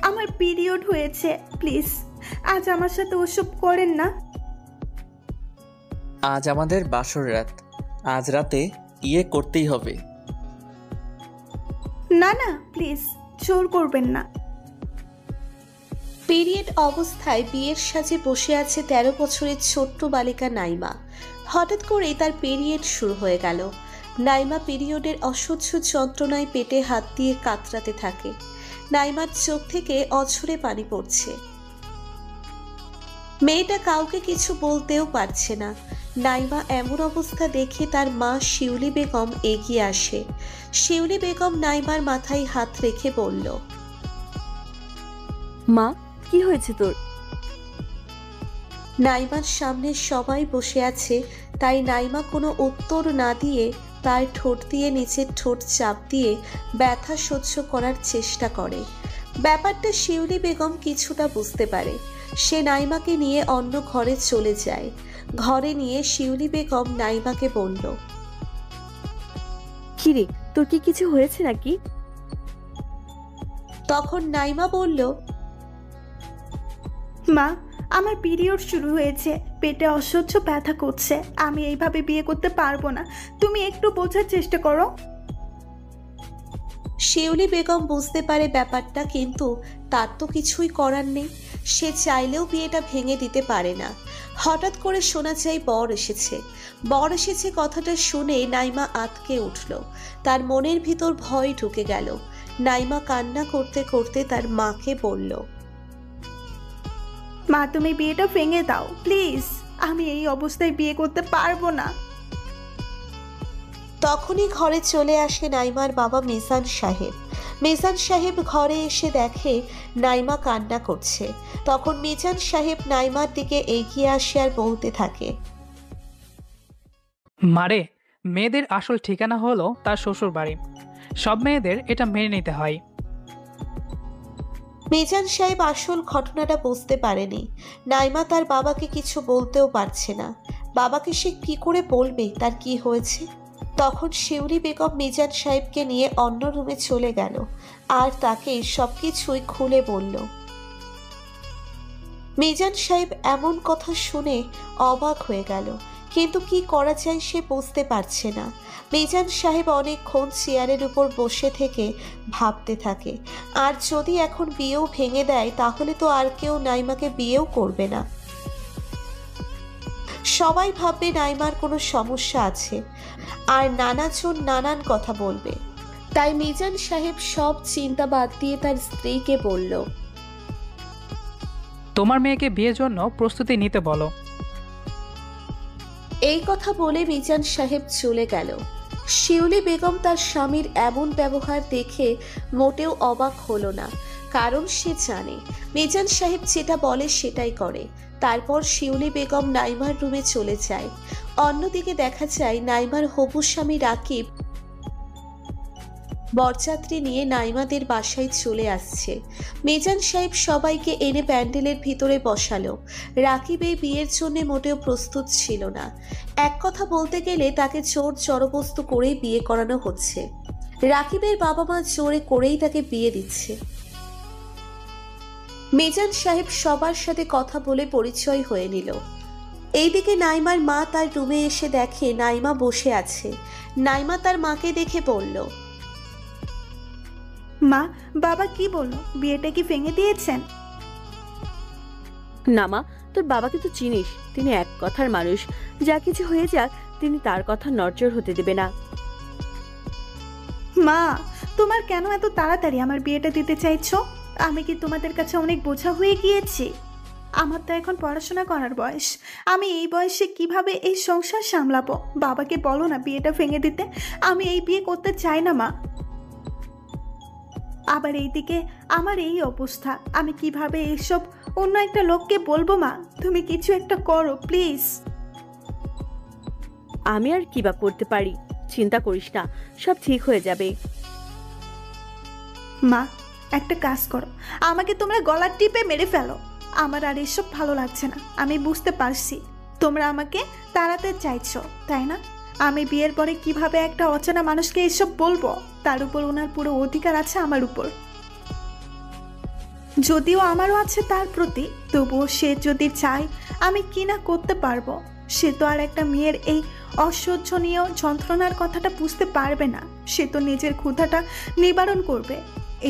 আমার পিরিয়ড হয়েছে, প্লিজ আজ আমার সাথে ওসব করেন না। আজ আমাদের বাসর রাত, আজ রাতে করতেই হবে। না না প্লিজ, জোর করবেন না। পিরিয়ড অবস্থায় বিয়ের সাজে বসে আছে ১৩ বছরের ছোট্ট বালিকা নাইমা। হঠাৎ করেই তার পিরিয়ড শুরু হয়ে গেল। নাইমা পিরিয়ডের অসহ্য যন্ত্রণায় পেটে হাত দিয়ে কাতরাতে থাকে। নাইমার চোখ থেকে অঝরে পানি পড়ছে। মেয়েটা কাউকে কিছু বলতেও পারছে না। নাইমা এমন অবস্থা দেখে তার মা শিউলি বেগম এগিয়ে আসে। শিউলি বেগম নাইমার মাথায় হাত রেখে বলল, মা, কি হয়েছে তোর? নাইমার সামনে সবাই বসে আছে, তাই নাইমা কোনো উত্তর না দিয়ে তার ঠোঁট দিয়ে নিচের ঠোঁট চাপ দিয়ে ব্যথা সহ্য করার চেষ্টা করে। ব্যাপারটা শিউলি বেগম কিছুটা বুঝতে পারে। সে নাইমাকে নিয়ে অন্য ঘরে চলে যায়। ঘরে নিয়ে শিউলি বেগম নাইমাকে বলল, কিরে, তোর কি কিছু হয়েছে নাকি? তখন নাইমা বলল, মা, আমার পিরিয়ড শুরু হয়েছে, পেটে অসহ্য ব্যথা করছে, আমি এইভাবে বিয়ে করতে পারবো না, তুমি একটু বোঝার চেষ্টা করো। শিউলি বেগম বুঝতে পারে ব্যাপারটা, কিন্তু তার তো কিছুই করার নেই। সে চাইলেও বিয়েটা ভেঙে দিতে পারে না। হঠাৎ করে শোনা যায় বর এসেছে। বর এসেছে কথাটা শুনে নাইমা আঁতকে উঠল। তার মনের ভিতর ভয় ঢুকে গেল। নাইমা কান্না করতে করতে তার মাকে বলল, মা, তুমি বিয়েটা ভেঙে দাও প্লিজ, আমি এই অবস্থায় বিয়ে করতে পারবো না। তখনই ঘরে চলে আসে নাইমার বাবা মিজান সাহেব। মিজান সাহেব ঘরে এসে দেখে নাইমা কান্না করছে। তখন মিজান সাহেব নাইমার দিকে এগিয়ে আসে আর বলতে থাকে, মারে, মেয়েদের আসল ঠিকানা হলো তার শ্বশুর বাড়ি। সব মেয়েদের এটা মেনে নিতে হয়। মিজান সাহেব আসল ঘটনাটা বুঝতে পারেনি। নাইমা তার বাবাকে কিছু বলতেও পারছে না। বাবাকে সে কি করে বলবে তার কি হয়েছে। তখন শিউলি বেগম মিজান সাহেবকে নিয়ে অন্য রুমে চলে গেল আর তাকে সবকিছুই খুলে বলল। মিজান সাহেব এমন কথা শুনে অবাক হয়ে গেল, কিন্তু কি করা যায় সে বুঝতে পারছে না। মিজান সাহেব অনেকক্ষণ চেয়ারের উপর বসে থেকে ভাবতে থাকে, আর যদি এখন বিয়েও ভেঙে দেয় তাহলে তো আর কেউ নাইমাকে বিয়েও করবে না। সবাই ভাববে নাইমার কোনো সমস্যা আছে, আর নানাজন নানান কথা বলবে। তাই মিজান সাহেব সব চিন্তা বাদ দিয়ে তার স্ত্রীকে বলল, তোমার মেয়েকে বিয়ের জন্য প্রস্তুতি নিতে বলো। এই কথা বলে মিজান সাহেব চলে গেল। শিউলি বেগম তার স্বামীর এমন ব্যবহার দেখে মোটেও অবাক হলো না, কারণ সে জানে মিজান সাহেব যেটা বলে সেটাই করে। তারপর শিউলি বেগম নাইমার রুমে চলে যায়। অন্যদিকে দেখা যায় নাইমার হবু স্বামী রাকিব বরযাত্রী নিয়ে নাইমাদের বাসায় চলে আসছে। মিজান সাহেব সবাইকে এনে প্যান্ডেলের ভিতরে বসালো। রাকিব এই বিয়ের জন্য মোটেও প্রস্তুত ছিল না। এক কথা বলতে গেলে তাকে জোর জড়বস্তু করেই বিয়ে করানো হচ্ছে। রাকিবের বাবা মা জোরে করেই তাকে বিয়ে দিচ্ছে। মিজান সাহেব সবার সাথে কথা বলে পরিচয় হয়ে নিল। এইদিকে নাইমার মা তার রুমে এসে দেখে নাইমা বসে আছে। নাইমা তার মাকে দেখে বলল, মা, বাবা কি বললো, বিয়েটা কি ভেঙে দিয়েছেন? না মা, তোর বাবাকে তো চিনিস, তিনি এক কথার মানুষ, যা কিছু হয়ে যাক তিনি তার কথা নড়চড় হতে দেবে না। মা, তোমার কেন এত তাড়াতাড়ি আমার বিয়েটা দিতে চাইছো? আমি কি তোমাদের কাছে অনেক বোঝা হয়ে গিয়েছি? আমার তো এখন পড়াশোনা করার বয়স, আমি এই বয়সে কিভাবে এই সংসার সামলাবো? বাবাকে বলো না বিয়েটা ভেঙে দিতে, আমি এই বিয়ে করতে চাই না মা। আবার এইদিকে আমার এই অবস্থা, আমি কিভাবে এইসব অন্য একটা লোককে বলবো? মা, তুমি কিছু একটা করো প্লিজ। আমি আর কি বা করতে পারি, চিন্তা করিস না, সব ঠিক হয়ে যাবে। মা, একটা কাজ করো, আমাকে তোমরা গলার টিপে মেরে ফেলো। আমার আর এসব ভালো লাগছে না। আমি বুঝতে পারছি তোমরা আমাকে তাড়াতে চাইছো, তাই না? আমি বিয়ের পরে কিভাবে একটা অচেনা মানুষকে এসব বলবো, তার উপর ওনার পুরো অধিকার আছে আমার উপর। যদিও আমারও আছে তার প্রতি, তবুও সে যদি চায় আমি কি না করতে পারবো। সে তো আর একটা মেয়ের এই অসহ্যনীয় যন্ত্রণার কথাটা বুঝতে পারবে না। সে তো নিজের ক্ষুধাটা নিবারণ করবে।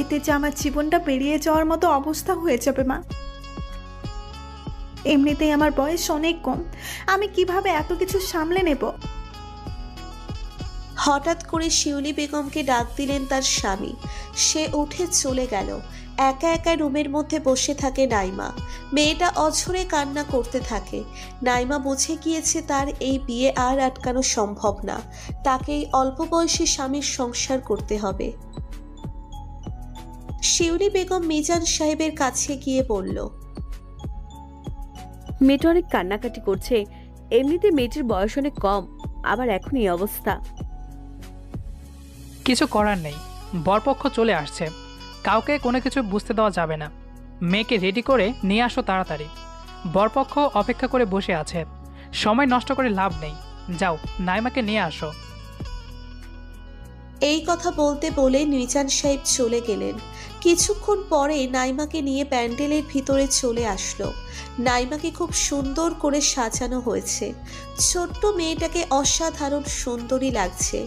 এতে যে আমার জীবনটা পেরিয়ে যাওয়ার মতো অবস্থা হয়ে যাবে মা। এমনিতেই আমার বয়স অনেক কম, আমি কিভাবে এত কিছু সামলে নেব? হঠাৎ করে শিউলি বেগমকে ডাক দিলেন তার স্বামী। সে উঠে চলে গেল। একা একা রুমের মধ্যে বসে থাকে নাইমা। মেয়েটা অঝরে কান্না করতে থাকে। নাইমা বুঝে গিয়েছে তার এই বিয়ে আর আটকানো সম্ভব না। তাকে এই অল্প বয়সী স্বামীর সংসার করতে হবে। শিউলি বেগম মিজান সাহেবের কাছে গিয়ে বলল, মেয়েটা অনেক কান্নাকাটি করছে। এমনিতে মেয়েটির বয়স অনেক কম, আবার এখন এই অবস্থা। কিছু করার নেই, বরপক্ষ চলে আসছে, কাউকে কোনো কিছু বুঝতে দেওয়া যাবে না। মেয়েকে রেডি করে নিয়ে আসো তাড়াতাড়ি। বরপক্ষ অপেক্ষা করে বসে আছে, সময় নষ্ট করে লাভ নেই। যাও, নাইমাকে নিয়ে আসো। এই কথা বলতে বলে মিজান সাহেব চলে গেলেন। কিছুক্ষণ পরে নাইমাকে নিয়ে প্যান্ডেলের ভিতরে চলে আসলো। নাইমাকে খুব সুন্দর করে সাজানো হয়েছে। ছোট্ট মেয়েটাকে অসাধারণ সুন্দরী লাগছে।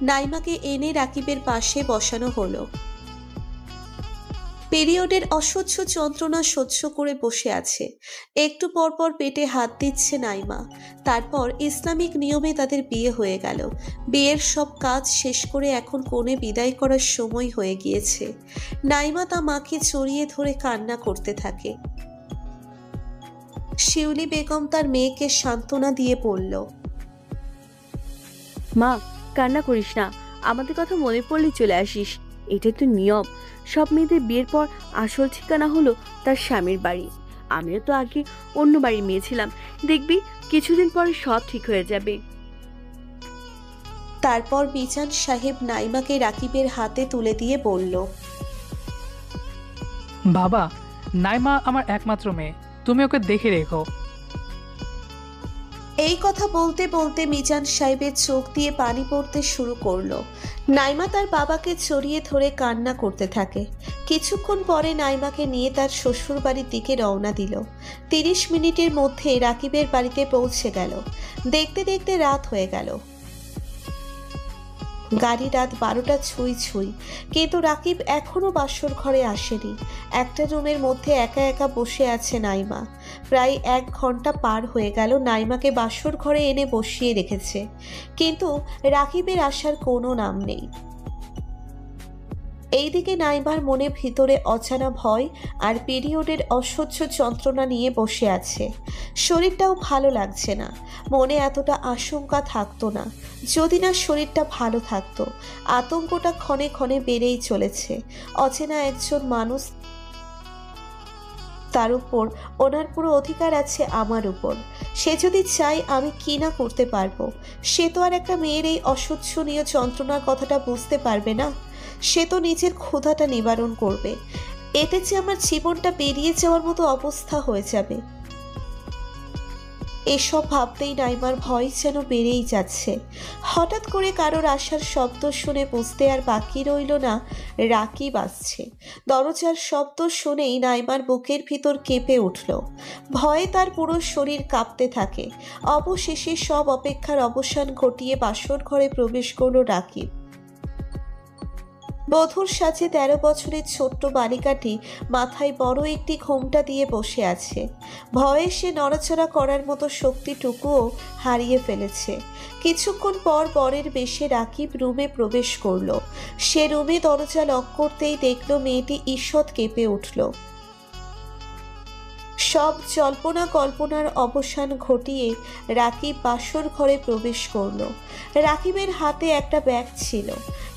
নাইমাকে এনে রাকিবের পাশে বসানো হলো। পিরিয়ডের অসহ্য যন্ত্রণা সহ্য করে বসে আছে। একটু পরপর পেটে হাত দিচ্ছে নাইমা। তারপর ইসলামিক নিয়মে তাদের বিয়ে হয়ে গেল। বিয়ের সব কাজ শেষ করে এখন কোণে বিদায় করার সময় হয়ে গিয়েছে। নাইমা তা মাকে জড়িয়ে ধরে কান্না করতে থাকে। শিউলি বেগম তার মেয়েকে সান্ত্বনা দিয়ে বলল, মা, কান্না করিস না, আমাদের কথা মনে পড়লেই চলে আসিস। এটাই তো নিয়ম। সব মেয়েদের বিয়ের পর আসল ঠিকানা হলো তার স্বামীর বাড়ি। আমিও তো আগে অন্য বাড়ির মেয়ে ছিলাম। দেখবি কিছুদিন পরে সব ঠিক হয়ে যাবে। তারপর মিজান সাহেব নাইমাকে রাকিবের হাতে তুলে দিয়ে বলল, বাবা, নাইমা আমার একমাত্র মেয়ে, তুমি ওকে দেখে রেখো। এই কথা বলতে বলতে মিজান সাহেবের চোখ দিয়ে পানি পড়তে শুরু করলো। নাইমা তার বাবাকে জড়িয়ে ধরে কান্না করতে থাকে। কিছুক্ষণ পরে নাইমাকে নিয়ে তার শ্বশুর বাড়ির দিকে রওনা দিল। 30 মিনিটের মধ্যে রাকিবের বাড়িতে পৌঁছে গেল। দেখতে দেখতে রাত হয়ে গেল। গাড়ি রাত 12টা ছুঁই ছুঁই, কিন্তু রাকিব এখনো বাসর ঘরে আসেনি। একটা রুমের মধ্যে একা একা বসে আছে নাইমা। প্রায় 1 ঘন্টা পার হয়ে গেল। নাইমাকে বাসর ঘরে এনে বসিয়ে রেখেছে, কিন্তু রাকিবের আসার কোনো নাম নেই। এইদিকে নাইমার মনে ভিতরে অজানা ভয় আর পিরিয়ডের অসহ্য যন্ত্রণা নিয়ে বসে আছে। শরীরটাও ভালো লাগছে না। মনে এতটা আশঙ্কা থাকতো না যদি না শরীরটা ভালো থাকতো। আতঙ্কটা ক্ষণে ক্ষণে বেড়েই চলেছে। অচেনা একজন মানুষ, তার উপর ওনার পুরো অধিকার আছে আমার উপর। সে যদি চাই আমি কি না করতে পারবো। সে তো আর একটা মেয়ের এই অসহ্যনীয় যন্ত্রণার কথাটা বুঝতে পারবে না। সে তো নিজের ক্ষুধাটা নিবারণ করবে। এতে যে আমার জীবনটা বেরিয়ে যাওয়ার মতো অবস্থা হয়ে যাবে। এসব ভাবতেই নাইমার ভয় যেন বেড়েই যাচ্ছে। হঠাৎ করে কারোর আসার শব্দ শুনে বুঝতে আর বাকি রইল না রাকিব আসছে। দরজার শব্দ শুনেই নাইমার বুকের ভিতর কেঁপে উঠল। ভয়ে তার পুরো শরীর কাঁপতে থাকে। অবশেষে সব অপেক্ষার অবসান ঘটিয়ে বাসর ঘরে প্রবেশ করল রাকিব। বধূর সাজে 13 বছরের ছোট্ট বালিকাটি মাথায় বড় একটি ঘোমটা দিয়ে বসে আছে। ভয়ে সে নড়াচড়া করার মতো শক্তিটুকুও হারিয়ে ফেলেছে। কিছুক্ষণ পর বরের বেশে রাকিব রুমে প্রবেশ করলো। সে রুমে দরজা লক করতেই দেখলো মেয়েটি ঈষৎ কেঁপে উঠল। সব জল্পনা কল্পনার অবসান ঘটিয়ে রাকিব বাসর ঘরে প্রবেশ করলো। রাকিবের হাতে একটা ব্যাগ ছিল।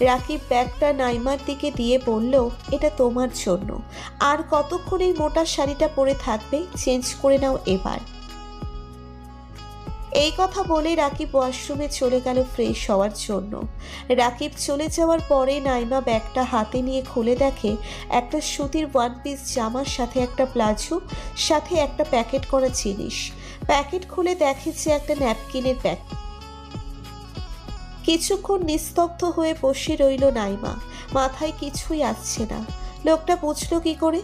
রাকিব ব্যাগটা নাইমার দিকে দিয়ে বলল, এটা তোমার জন্য। আর কতক্ষণ এই মোটা শাড়িটা পরে থাকবে? চেঞ্জ করে নাও এবার। এই কথা বলে রাকিব ওয়াশরুমে চলে গেল ফ্রেশ হওয়ার জন্য। রাকিব চলে যাওয়ার পরে নাইমা ব্যাগটা হাতে নিয়ে খুলে দেখে একটা সুতির 1 পিস জামার সাথে একটা প্লাজো, সাথে একটা প্যাকেট করা জিনিস। প্যাকেট খুলে দেখে যে একটা ন্যাপকিনের প্যাকেট। কিছুক্ষণ নিস্তব্ধ হয়ে বসে রইল নাইমা। মাথায় কিছুই আসছে না। লোকটা বুঝলো কি করে?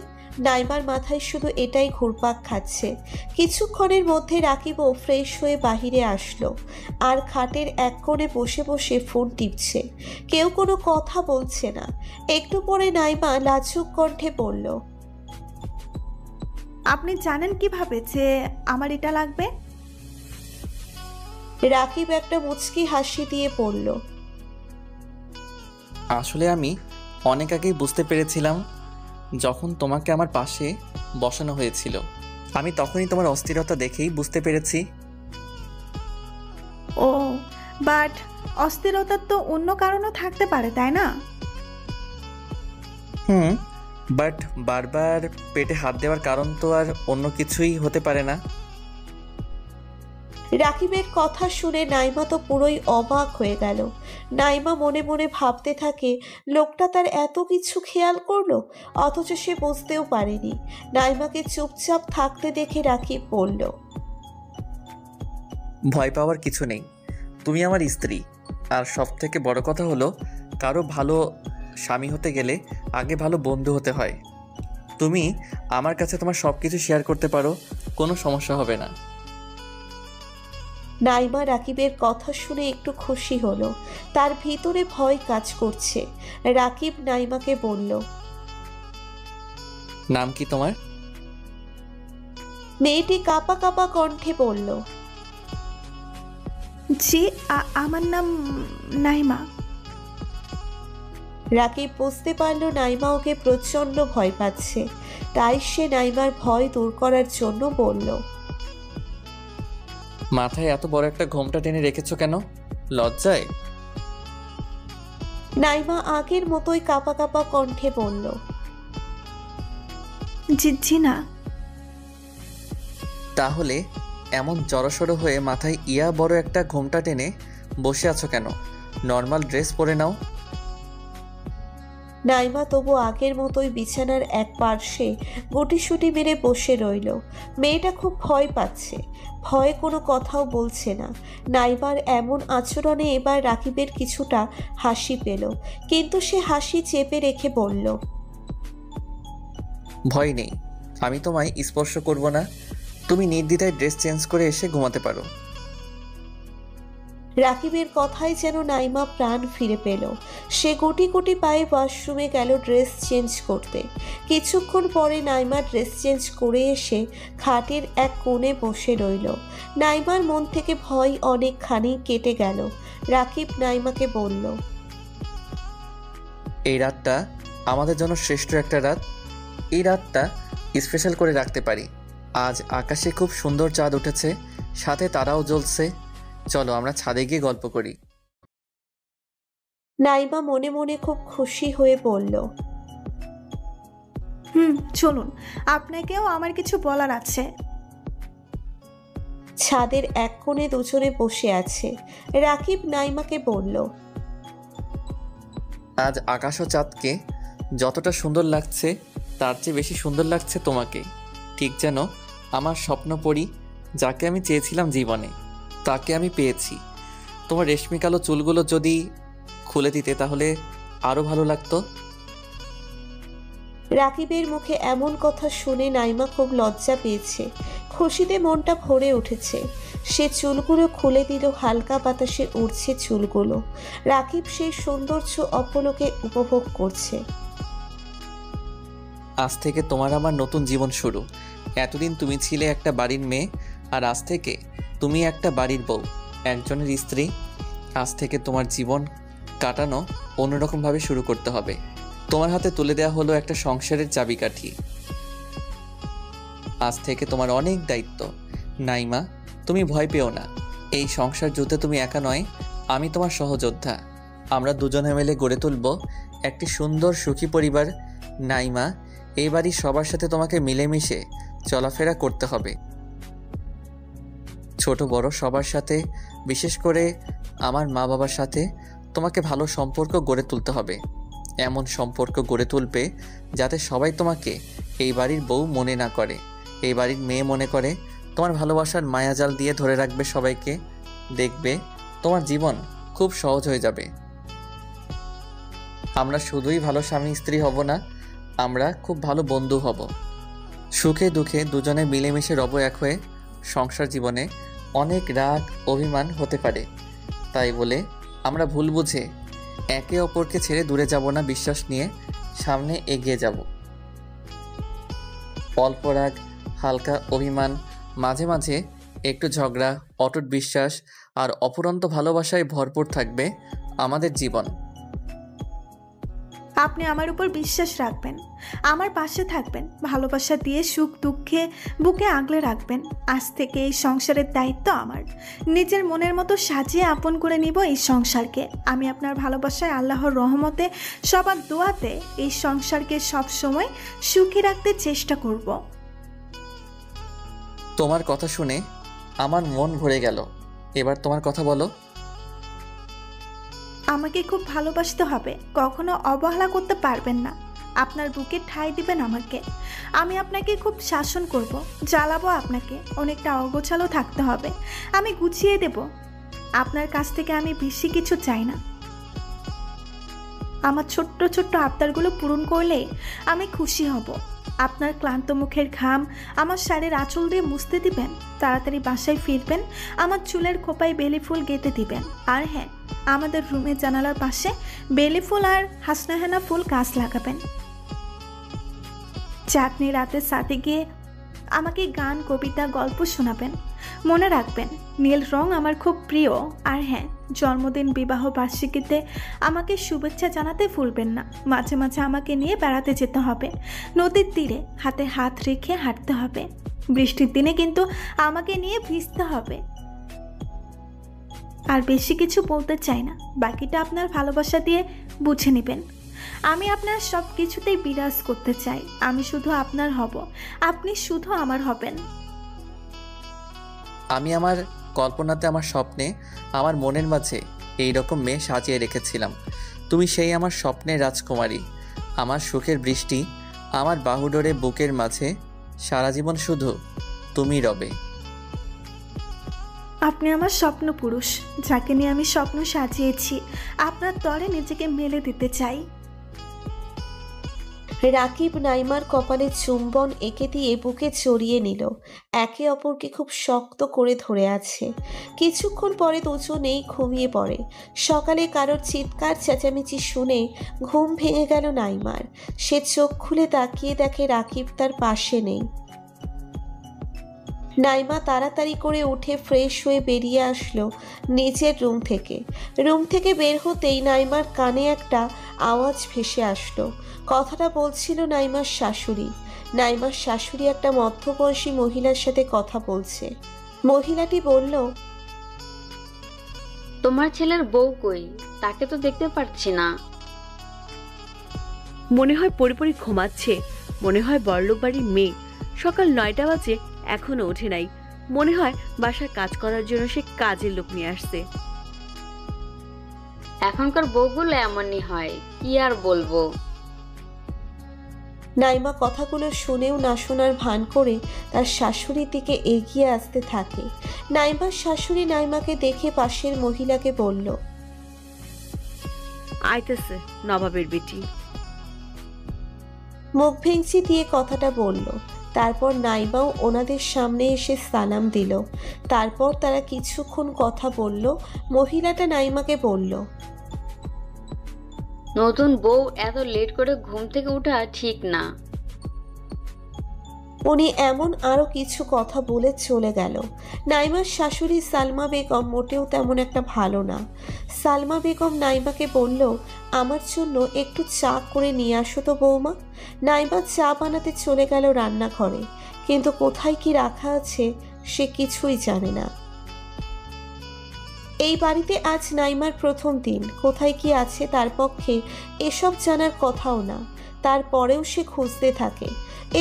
নাইমার মাথায় শুধু এটাই ঘুরপাক খাচ্ছে। কিছুক্ষণের মধ্যে রাকিবও ফ্রেশ হয়ে বাহিরে আসলো আর খাটের এক কোণে বসে বসে ফোন টিপছে। কেউ কোনো কথা বলছে না। একটু পরে নাইমা লাজুক কণ্ঠে বলল, আপনি জানেন কিভাবে যে আমার এটা লাগবে? রাকিব একটা মুচকি হাসি দিয়ে বলল, আসলে আমি অনেক আগেই বুঝতে পেরেছিলাম, যখন তোমাকে আমার পাশে বসানো হয়েছিল আমি তখনই তোমার অস্থিরতা দেখেই বুঝতে পেরেছি। ও, বাট অস্থিরতার তো অন্য কারণও থাকতে পারে, তাই না? বাট বারবার পেটে হাত দেওয়ার কারণ তো আর অন্য কিছুই হতে পারে না। রাকিবের কথা শুনে নাইমা তো পুরোই অবাক হয়ে গেল। নাইমা মনে মনে ভাবতে থাকে, লোকটা তার এত কিছু খেয়াল করলো, অথচ সে বুঝতেও পারেনি। নাইমাকে চুপচাপ থাকতে দেখে রাকিব বলল, ভয় পাওয়ার কিছু নেই, তুমি আমার স্ত্রী। আর সব থেকে বড় কথা হলো, কারো ভালো স্বামী হতে গেলে আগে ভালো বন্ধু হতে হয়। তুমি আমার কাছে তোমার সব কিছু শেয়ার করতে পারো, কোনো সমস্যা হবে না। নাইমা রাকিবের কথা শুনে একটু খুশি হলো। তার ভিতরে ভয় কাজ করছে। রাকিব নাইমাকে বলল, নাম কি তোমার? মেয়েটি কাঁপা কাঁপা কণ্ঠে বলল, জি, আমার নাম নাইমা। রাকিব বুঝতে পারল নাইমা ওকে প্রচণ্ড ভয় পাচ্ছে। তাই সে নাইমার ভয় দূর করার জন্য বলল, মাথায় এত বড় একটা ঘোমটা টেনে রেখেছো কেন? লজ্জায়? নাইমা আগের মতোই কাঁপা কাঁপা কণ্ঠে বলল, জি জি না। তাহলে এমন জড়সড় হয়ে মাথায় ইয়া বড় একটা ঘোমটা টেনে বসে আছো কেন? নর্মাল ড্রেস পরে নাও। নাইমা তবু আগের মতোই বিছানার এক পার্শ্বে গুটিসুটি মেরে বসে রইল। মেয়েটা খুব ভয় পাচ্ছে, ভয়ে কোনো কথাও বলছে না। নাইমার এমন আচরণে এবার রাকিবের কিছুটা হাসি পেল, কিন্তু সে হাসি চেপে রেখে বলল, ভয় নেই, আমি তোমায় স্পর্শ করব না। তুমি নির্দ্বিধায় ড্রেস চেঞ্জ করে এসে ঘুমাতে পারো। রাকিবের কথায় যেন নাইমা প্রাণ ফিরে পেল। সে গুটি গুটি পায়ে ওয়াশরুমে গেল ড্রেস চেঞ্জ করতে। কিছুক্ষণ পরে নাইমা ড্রেস চেঞ্জ করে এসে খাটের এক কোণে বসে রইল। নাইমার মন থেকে ভয় অনেকখানি কেটে গেল। রাকিব নাইমাকে বলল, এই রাতটা আমাদের জন্য শ্রেষ্ঠ একটা রাত। এই রাতটা স্পেশাল করে রাখতে পারি। আজ আকাশে খুব সুন্দর চাঁদ উঠেছে, সাথে তারাও জ্বলছে। চলো আমরা ছাদে গিয়ে গল্প করি। নাইমা মনে মনে খুব খুশি হয়ে বলল, চলুন, আপনাকেও আমার কিছু বলার আছে। ছাদের এক কোণে দুজনে বসে আছে। রাকিব নাইমাকে বলল, আজ আকাশ ও চাঁদকে যতটা সুন্দর লাগছে, তার চেয়ে বেশি সুন্দর লাগছে তোমাকে। ঠিক যেন আমার স্বপ্ন পরি, যাকে আমি চেয়েছিলাম জীবনে, তাকে আমি পেয়েছি। তোমার রেশমি কালো চুলগুলো যদি খুলে দিতে তাহলে আরও ভালো লাগতো। রাকিবের মুখে এমন কথা শুনে নাইমা খুব লজ্জা পেয়েছে। খুশিতে মনটা ভরে উঠেছে। সে চুলগুলো খুলে দিল, হালকা বাতাসে উড়ছে চুলগুলো। রাকিব সেই সৌন্দর্য অপলকে উপভোগ করছে। আজ থেকে তোমার আমার নতুন জীবন শুরু। এতদিন তুমি ছিলে একটা বাড়ির মেয়ে, আর আজ থেকে তুমি একটা বাড়ির বউ, একজনের স্ত্রী। আজ থেকে তোমার জীবন কাটানো অন্যরকমভাবে শুরু করতে হবে। তোমার হাতে তুলে দেওয়া হলো একটা সংসারের চাবিকাঠি। আজ থেকে তোমার অনেক দায়িত্ব। নাইমা, তুমি ভয় পেও না। এই সংসার যুদ্ধে তুমি একা নয়, আমি তোমার সহযোদ্ধা। আমরা দুজনে মিলে গড়ে তুলব একটি সুন্দর সুখী পরিবার। নাইমা, এই বাড়ির সবার সাথে তোমাকে মিলেমিশে চলাফেরা করতে হবে। ছোট বড় সবার সাথে, বিশেষ করে আমার মা বাবার সাথে তোমাকে ভালো সম্পর্ক গড়ে তুলতে হবে। এমন সম্পর্ক গড়ে তুলবে যাতে সবাই তোমাকে এই বাড়ির বউ মনে না করে, এই বাড়ির মেয়ে মনে করে। তোমার ভালোবাসার মায়াজাল দিয়ে ধরে রাখবে সবাইকে। দেখবে তোমার জীবন খুব সহজ হয়ে যাবে। আমরা শুধুই ভালো স্বামী স্ত্রী হব না, আমরা খুব ভালো বন্ধু হব। সুখে দুঃখে দুজনে মিলেমিশে রব এক হয়ে। সংসার জীবনে অনেক রাগ অভিমান হতে পারে, তাই বলে আমরা ভুল বুঝে একে অপরকে ছেড়ে দূরে যাব না। বিশ্বাস নিয়ে সামনে এগিয়ে যাব। অল্প রাগ, হালকা অভিমান, মাঝে মাঝে একটু ঝগড়া, অটুট বিশ্বাস আর অফুরন্ত ভালোবাসায় ভরপুর থাকবে আমাদের জীবন। আপনি আমার উপর বিশ্বাস রাখবেন, আমার পাশে থাকবেন, ভালোবাসা দিয়ে সুখ দুঃখে বুকে আগলে রাখবেন। আজ থেকে এই সংসারের দায়িত্ব আমার। নিজের মনের মতো সাজিয়ে আপন করে নিব এই সংসারকে। আমি আপনার ভালোবাসায়, আল্লাহর রহমতে, সবার দোয়াতে এই সংসারকে সব সময় সুখী রাখতে চেষ্টা করব। তোমার কথা শুনে আমার মন ভরে গেল। এবার তোমার কথা বলো। আমাকে খুব ভালোবাসতে হবে, কখনো অবহেলা করতে পারবেন না। আপনার বুকে ঠাঁই দিবেন আমাকে। আমি আপনাকে খুব শাসন করব, জ্বালাবো আপনাকে। অনেকটা অগোছালো থাকতে হবে, আমি গুছিয়ে দেব। আপনার কাছ থেকে আমি বেশি কিছু চাই না। আমার ছোট্ট ছোট্ট আবদারগুলো পূরণ করলে আমি খুশি হব। আপনার ক্লান্ত মুখের ঘাম আমার শাড়ির আঁচল দিয়ে মুছতে দিবেন। তাড়াতাড়ি বাসায় ফিরবেন, আমার চুলের খোপায় বেলি ফুল গেঁথে দিবেন। আর হ্যাঁ, আমাদের রুমের জানালার পাশে বেলি ফুল আর হাসনাহেনা ফুল গাছ লাগাবেন। চাটনি রাতের সাথে গিয়ে আমাকে গান, কবিতা, গল্প শোনাবেন। মনে রাখবেন, নীল রং আমার খুব প্রিয়। আর হ্যাঁ, জন্মদিন, বিবাহ বার্ষিকীতে আমাকে শুভেচ্ছা জানাতে ভুলবেন না। মাঝে মাঝে আমাকে নিয়ে বেড়াতে যেতে হবে। নদীর তীরে হাতে হাত রেখে হাঁটতে হবে। বৃষ্টির দিনে কিন্তু আমাকে নিয়ে ভিজতে হবে। আর বেশি কিছু বলতে চাই না, বাকিটা আপনার ভালোবাসা দিয়ে বুঝে নেবেন। আমি আপনার সব কিছুতেই বিরাজ করতে চাই। আমি শুধু আপনার হব, আপনি শুধু আমার হবেন। আমি আমার কল্পনাতে, আমার স্বপ্নে, আমার মনের মাঝে এই রকম মেয়ে সাজিয়ে রেখেছিলাম। তুমি সেই আমার স্বপ্নের রাজকুমারী, আমার সুখের বৃষ্টি, আমার বাহুডোরে বুকের মাঝে। সারা জীবন শুধু তুমি রবে। আপনি আমার স্বপ্ন পুরুষ, যাকে নিয়ে আমি স্বপ্ন সাজিয়েছি। আপনার তরে নিজেকে মেলে দিতে চাই। রাকিব নাইমার কপালে চুম্বন এঁকে দিয়ে বুকে জড়িয়ে নিল। একে অপরকে খুব শক্ত করে ধরে আছে। কিছুক্ষণ পরে দুজনেই ঘুমিয়ে পড়ে। সকালে কারোর চিৎকার চেঁচামেচি শুনে ঘুম ভেঙে গেল নাইমার। সে চোখ খুলে তাকিয়ে দেখে রাকিব তার পাশে নেই। নাইমা তাড়াতাড়ি করে উঠে ফ্রেশ হয়ে বেরিয়ে আসলো নিচের রুম থেকে বের হতেই নাইমার কানে একটা আওয়াজ ভেসে আসলো। কথাটা বলছিল নাইমার শাশুড়ি। নাইমার শাশুড়ি একটা মধ্যবয়সী মহিলার সাথে কথা বলছে। মহিলাটি বলল, তোমার ছেলের বউ কই? তাকে তো দেখতে পাচ্ছি না। মনে হয় পরিপরি ঘুমাচ্ছে। মনে হয় বড়লোক বাড়ির মেয়ে। সকাল 9টা বাজে, এখনো ওঠে নাই। মনে হয় বাসার কাজ করার জন্য সে কাজের লোক নিয়ে আসছে। এখনকার বউগুলো এমনই হয়, কি আর বলবো। নাইমা কথাগুলো শুনেও না শোনার ভান করে তার শাশুড়ির দিকে এগিয়ে আসতে থাকে। নাইমার শাশুড়ি নাইমাকে দেখে পাশের মহিলাকে বলল, আইতেছে নবাবের বেটি। মুখ ভেঙচি দিয়ে কথাটা বলল। তারপর নাইমাও ওনাদের সামনে এসে সালাম দিল। তারপর তারা কিছুক্ষণ কথা বলল। মহিলাটা নাইমাকে বলল, নতুন বউ এত লেট করে ঘুম থেকে ওঠা ঠিক না। উনি এমন আরো কিছু কথা বলে চলে গেল। নাইমার শাশুড়ি সালমা বেগম মোটেও তেমন একটা ভালো না। সালমা বেগম নাইমাকে বলল, আমার জন্য একটু চা করে নিয়ে আসো তো বৌমা। নাইমা চা বানাতে চলে গেল রান্নাঘরে, কিন্তু কোথায় কি রাখা আছে সে কিছুই জানে না। এই বাড়িতে আজ নাইমার প্রথম দিন। কোথায় কি আছে তার পক্ষে এসব জানার কথাও না। তারপরেও সে খুঁজতে থাকে।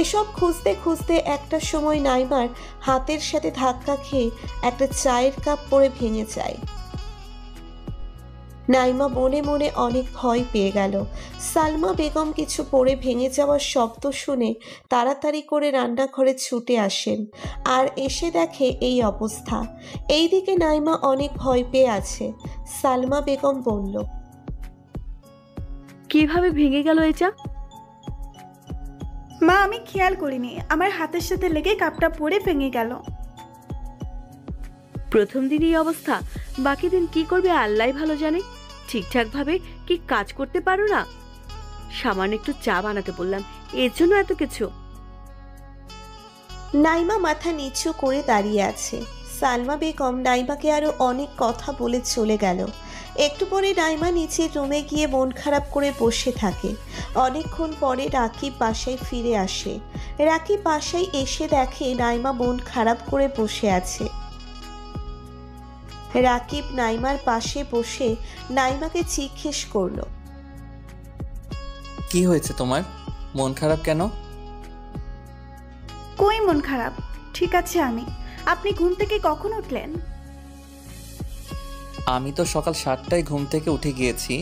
এসব খুঁজতে খুঁজতে একটা সময় নাইমার হাতের সাথে ধাক্কা খেয়ে একটা চায়ের কাপ পড়ে ভেঙে যায়। নাইমা মনে মনে অনেক ভয় পেয়ে গেল। সালমা বেগম কিছু পড়ে ভেঙে যাওয়ার শব্দ শুনে তাড়াতাড়ি করে রান্নাঘরে ছুটে আসেন, আর এসে দেখে এই অবস্থা। এইদিকে নাইমা অনেক ভয় পেয়ে আছে। সালমা বেগম বলল, কিভাবে ভেঙে গেল এটা? মা, আমি খেয়াল করিনি, আমার হাতের সাথে লেগে কাপটা পড়ে ভেঙে গেল। প্রথম দিন এই অবস্থা, বাকি দিন কি করবে আল্লাহ ভালো জানে। ঠিকঠাক ভাবে কি কাজ করতে পারো না? সামান্য একটু চা বানাতে বললাম, এর জন্য এত কিছু? নাইমা মাথা নিচু করে দাঁড়িয়ে আছে। সালমা বেগম নাইমাকে আরো অনেক কথা বলে চলে গেল। একটু পরে নাইমা নিচের রুমে গিয়ে মন খারাপ করে বসে থাকে। অনেকক্ষণ পরে রাকিব বাসায় ফিরে আসে। রাকিব বাসায় এসে দেখে নাইমা মন খারাপ করে বসে আছে। রাকিব নাইমার পাশে বসে নাইমাকে জিজ্ঞেস করলো, কি হয়েছে তোমার? মন খারাপ কেন? কই মন খারাপ, ঠিক আছে আমি। আপনি ঘুম থেকে কখন উঠলেন? আমি তো সকাল 7টায় ঘুম থেকে উঠে গিয়েছি।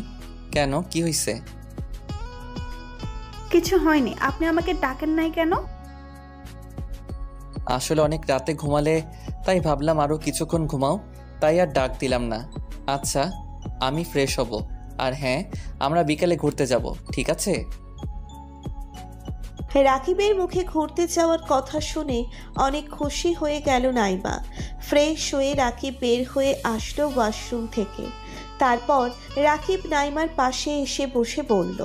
কেন, কি হয়েছে? কিছু হয়নি, আপনি আমাকে ডাকেন নাই কেন? আসলে অনেক রাতে ঘুমালে, তাই ভাবলাম আরও কিছুক্ষণ ঘুমাও, তাই আর ডাক দিলাম না। আচ্ছা, আমি ফ্রেশ হব। আর হ্যাঁ, আমরা বিকালে ঘুরতে যাব, ঠিক আছে? রাকিবের মুখে ঘুরতে যাওয়ার কথা শুনে অনেক খুশি হয়ে গেল নাইমা। ফ্রেশ হয়ে রাকিব বের হয়ে আসলো ওয়াশরুম থেকে। তারপর রাকিব নাইমার পাশে এসে বসে বলল,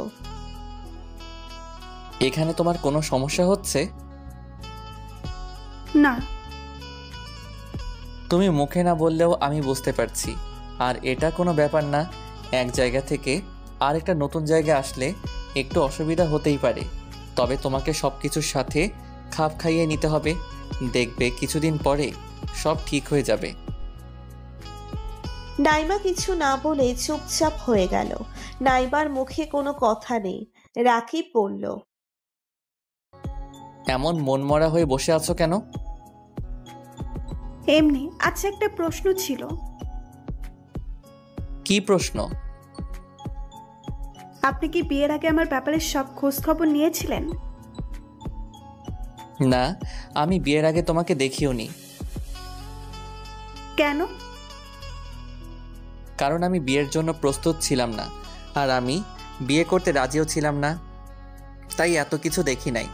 এখানে তোমার কোনো সমস্যা হচ্ছে? না। তুমি মুখে না বললেও আমি বুঝতে পারছি। আর এটা কোনো ব্যাপার না, এক জায়গা থেকে আরেকটা নতুন জায়গায় আসলে একটু অসুবিধা হতেই পারে, তবে তোমাকে সব কিছুর সাথে খাপ খাইয়ে নিতে হবে। দেখবে কিছুদিন পরে সব ঠিক হয়ে যাবে। নাইমা কিছু না বলে চুপচাপ হয়ে গেল। নাইমার মুখে কোনো কথা নেই। রাকিব বলল, এমন মনমরা হয়ে বসে আছো কেন? এমনি। আচ্ছা, একটা প্রশ্ন ছিল। কি প্রশ্ন? আপনি কি বিয়ের আগে আমার ব্যাপারে সব খোঁজ খবর নিয়েছিলেন? না, আমি বিয়ের আগে তোমাকে দেখিওনি। কেন? কারণ আমি বিয়ের জন্য প্রস্তুত ছিলাম না, আর আমি বিয়ে করতে রাজিও ছিলাম না, তাই এত কিছু দেখি নাই।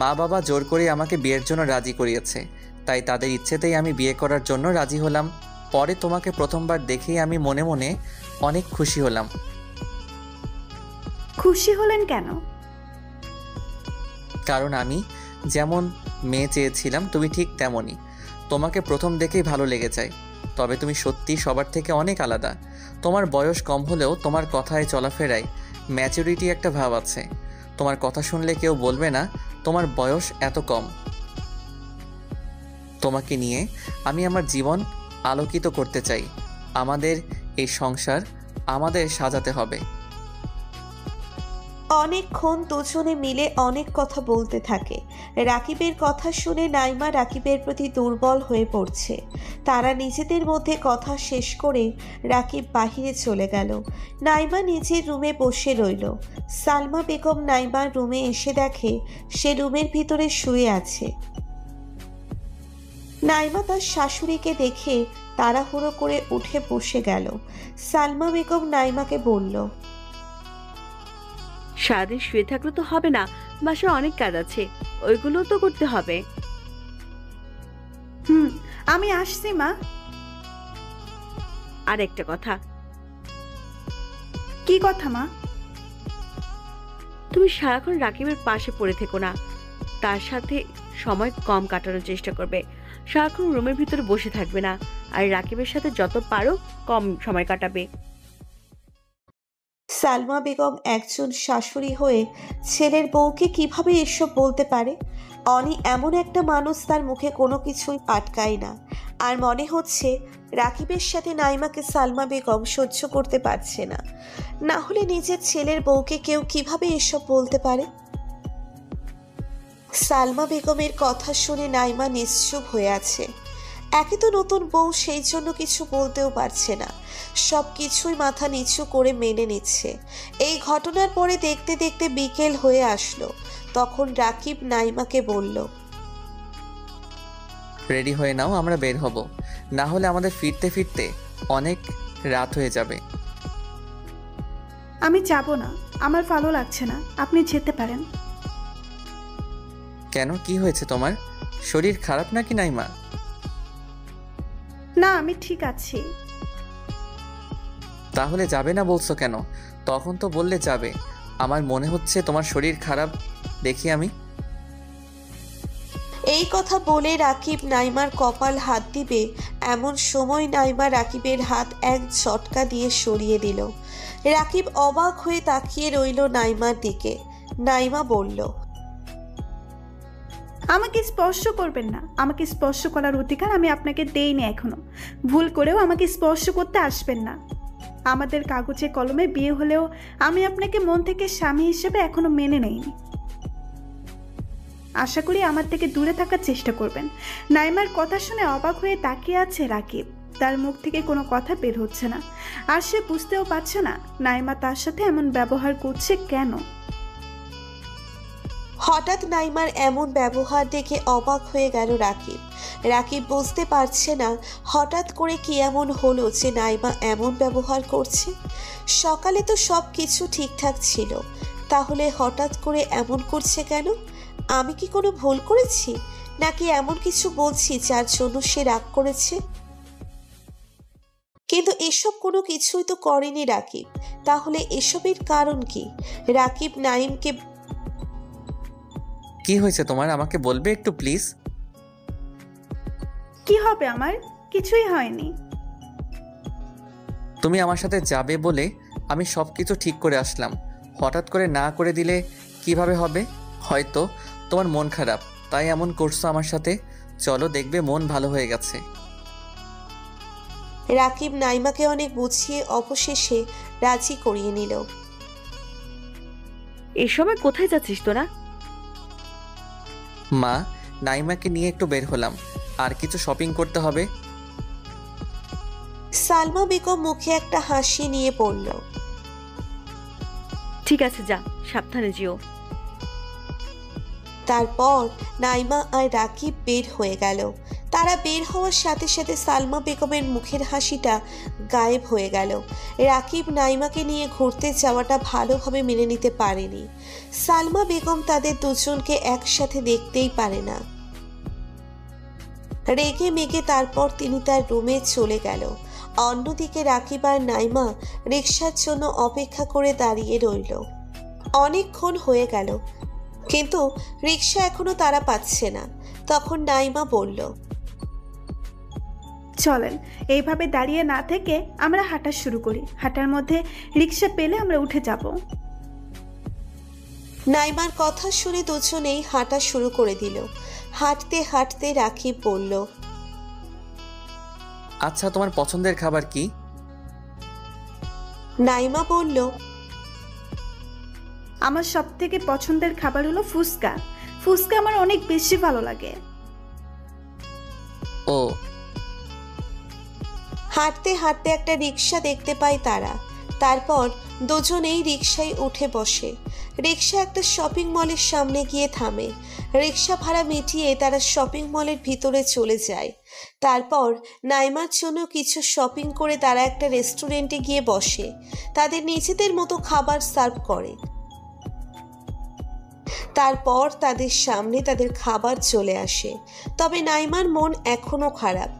মা বাবা জোর করে আমাকে বিয়ের জন্য রাজি করিয়েছে, তাই তাদের ইচ্ছেতেই আমি বিয়ে করার জন্য রাজি হলাম। পরে তোমাকে প্রথমবার দেখেই আমি মনে মনে অনেক খুশি হলাম। খুশি হলেন কেন? কারণ আমি যেমন মেয়ে চেয়েছিলাম তুমি ঠিক তেমনই। তোমাকে প্রথম দেখেই ভালো লেগে যায়। তবে তুমি সত্যি সবার থেকে অনেক আলাদা। তোমার বয়স কম হলেও তোমার কথায় চলাফেরায় ম্যাচুরিটি একটা ভাব আছে। তোমার কথা শুনলে কেউ বলবে না তোমার বয়স এত কম। তোমাকে নিয়ে আমি আমার জীবন আলোকিত করতে চাই। আমাদের এই সংসার আমাদের সাজাতে হবে। অনেকক্ষণ দুজনে মিলে অনেক কথা বলতে থাকে। রাকিবের কথা শুনে নাইমা রাকিবের প্রতি দুর্বল হয়ে পড়ছে। তারা নিজেদের মধ্যে কথা শেষ করে রাকিব বাহিরে চলে গেল। নাইমা নিজের রুমে বসে রইল। সালমা বেগম নাইমার রুমে এসে দেখে সে রুমের ভিতরে শুয়ে আছে। নাইমা তার শাশুড়িকে দেখে তাড়াহুড়ো করে উঠে বসে গেল। সালমা বেগম নাইমাকে বলল, সারাদিন শুয়ে থাকলে তো হবে না, বাসায় অনেক কাজ আছে, ওইগুলো তো করতে হবে। আমি আসছি মা। আর একটা কথা। কি কথা মা? তুমি সারাক্ষণ রাকিবের পাশে পড়ে থেকো না, তার সাথে সময় কম কাটানোর চেষ্টা করবে। সারাক্ষণ রুমের ভিতরে বসে থাকবে না, আর রাকিবের সাথে যত পারো কম সময় কাটাবে। সালমা বেগম একজন শাশুড়ি হয়ে ছেলের বউকে কিভাবে এসব বলতে পারে? অনি এমন একটা মানুষ, তার মুখে কোনো কিছুই আটকায় না। আর মনে হচ্ছে রাকিবের সাথে নাইমাকে সালমা বেগম সহ্য করতে পারছে না। না হলে নিজের ছেলের বউকে কেউ কিভাবে এসব বলতে পারে? সালমা বেগমের কথা শুনে নাইমা নিশ্চুপ হয়ে আছে। একে তো নতুন বউ, সেই জন্য কিছু বলতেও পারছে না। সব কিছুই মাথা নিচু করে মেনে নিচ্ছে। এই ঘটনার পরে দেখতে দেখতে বিকেল হয়ে আসলো। তখন রাকিব নাইমাকে বলল, রেডি হয়ে নাও, আমরা বের হব। না হলে আমাদের ফিরতে ফিরতে অনেক রাত হয়ে যাবে। আমি যাব না, আমার ভালো লাগছে না, আপনি যেতে পারেন। কেন, কি হয়েছে তোমার? শরীর খারাপ নাকি নাইমা? না, আমি ঠিক আছি। তাহলে যাবে না বলছো কেন? তখন তো বললে যাবে। আমার মনে হচ্ছে তোমার শরীর খারাপ। দেখি আমি। এই কথা বলে রাকিব নাইমার কপাল হাত দিবে এমন সময় নাইমা রাকিবের হাত এক ঝটকা দিয়ে সরিয়ে দিল। রাকিব অবাক হয়ে তাকিয়ে রইল নাইমার দিকে। নাইমা বলল, আমাকে স্পর্শ করবেন না। আমাকে স্পর্শ করার অধিকার আমি আপনাকে দেইনি এখনো। ভুল করেও আমাকে স্পর্শ করতে আসবেন না। আমাদের কাগজে কলমে বিয়ে হলেও আমি আপনাকে মন থেকে স্বামী হিসেবে এখনো মেনে নেইনি। আশা করি আমার থেকে দূরে থাকার চেষ্টা করবেন। নাইমার কথা শুনে অবাক হয়ে তাকিয়ে আছে রাকিব। তার মুখ থেকে কোনো কথা বের হচ্ছে না, আর সে বুঝতেও পারছে না নাইমা তার সাথে এমন ব্যবহার করছে কেন। হঠাৎ নাইমার এমন ব্যবহার দেখে অবাক হয়ে গেল রাকিব। রাকিব বুঝতে পারছে না হঠাৎ করে কি এমন হলো যে নাইমা এমন ব্যবহার করছে। সকালে তো সব কিছু ঠিকঠাক ছিল, তাহলে হঠাৎ করে এমন করছে কেন? আমি কি কোনো ভুল করেছি, নাকি এমন কিছু বলছি যার জন্য সে রাগ করেছে? কিন্তু এসব কোনো কিছুই তো করেনি রাকিব। তাহলে এসবের কারণ কি? রাকিব নাইমকে, কি হয়েছে তোমার, আমাকে বলবে একটু প্লিজ? কি হবে আমার? কিছুই হয়নি। তুমি আমার সাথে যাবে বলে আমি সব কিছু ঠিক করে আসলাম। হঠাৎ করে না করে দিলে কিভাবে হবে? হয়তো তোমার মন খারাপ, তাই এমন করছো আমার সাথে। চলো, দেখবে মন ভালো হয়ে গেছে। রাকিব নাইমাকে অনেক বুঝিয়ে অবশেষে রাজি করিয়ে নিল। এই সময় কোথায় যাচ্ছিস তোরা? মা, নাইমাকে নিয়ে একটু বের হলাম, আর কিছু শপিং করতে হবে। সালমা বেগম মুখে একটা হাসি নিয়ে বলল, ঠিক আছে, যা, সাবধানে যেও। তারপর নাইমা আর রাকিব বের হয়ে গেল। তারা বের হওয়ার সাথে সাথে সালমা বেগমের মুখের হাসিটা গায়েব হয়ে গেল। রাকিব নাইমাকে নিয়ে ঘুরতে যাওয়াটা ভালোভাবে মেনে নিতে পারেনি। সালমা বেগম তাদের দুজনকে একসাথে দেখতেই পারে না। রেগে মেগে তারপর তিনি তার রুমে চলে গেল। অন্যদিকে রাকিব আর নাইমা রিকশার জন্য অপেক্ষা করে দাঁড়িয়ে রইল। অনেকক্ষণ হয়ে গেল, কিন্তু রিকশা এখনো তারা পাচ্ছে না। তখন নাইমা বলল, চলেন, এইভাবে দাঁড়িয়ে না থেকে আমরা হাঁটা শুরু করি। হাঁটার মধ্যে রিক্সা পেলে আমরা উঠে যাব। নাইমার কথা শুনে দুজনেই হাঁটা শুরু করে দিল। হাঁটতে হাঁটতে রাকিব বলল, আচ্ছা, তোমার পছন্দের খাবার কি? নাইমা বলল, আমার সব থেকে পছন্দের খাবার হলো ফুচকা। ফুচকা আমার অনেক বেশি ভালো লাগে। ও। হাঁটতে হাঁটতে একটা রিকশা দেখতে পায় তারা। তারপর দুজনেই রিকশায় উঠে বসে। রিকশা একটা শপিং মলের সামনে গিয়ে থামে। রিকশা ভাড়া মিটিয়ে তারা শপিং মলের ভিতরে চলে যায়। তারপর নাইমার জন্য কিছু শপিং করে তারা একটা রেস্টুরেন্টে গিয়ে বসে। তাদের নিজেদের মতো খাবার সার্ভ করে। তারপর তাদের সামনে তাদের খাবার চলে আসে। তবে নাইমার মন এখনো খারাপ।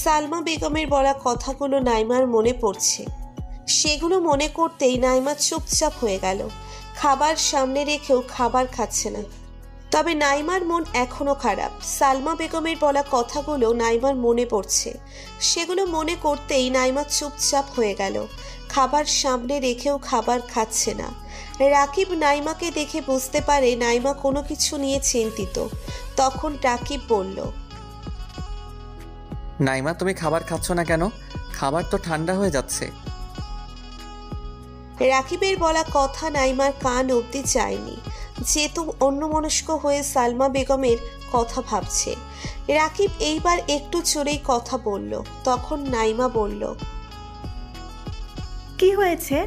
সালমা বেগমের বলা কথাগুলো নাইমার মনে পড়ছে। সেগুলো মনে করতেই নাইমা চুপচাপ হয়ে গেল। খাবার সামনে রেখেও খাবার খাচ্ছে না। তবে নাইমার মন এখনো খারাপ। সালমা বেগমের বলা কথাগুলো নাইমার মনে পড়ছে। সেগুলো মনে করতেই নাইমা চুপচাপ হয়ে গেল। খাবার সামনে রেখেও খাবার খাচ্ছে না। রাকিব নাইমাকে দেখে বুঝতে পারে নাইমা কোনো কিছু নিয়ে চিন্তিত। তখন রাকিব বলল, নাইমা, তুমি খাবার খাচ্ছ না কেন? খাবার তো ঠান্ডা হয়ে যাচ্ছে। রাকিবের বলা কথা নাইমার কান অবধি যায়নি, যেহেতু অন্যমনস্ক হয়ে সালমা বেগমের কথা ভাবছে। রাকিব এইবার একটু জোরেই কথা বলল। তখন নাইমা বলল, কি হয়েছে?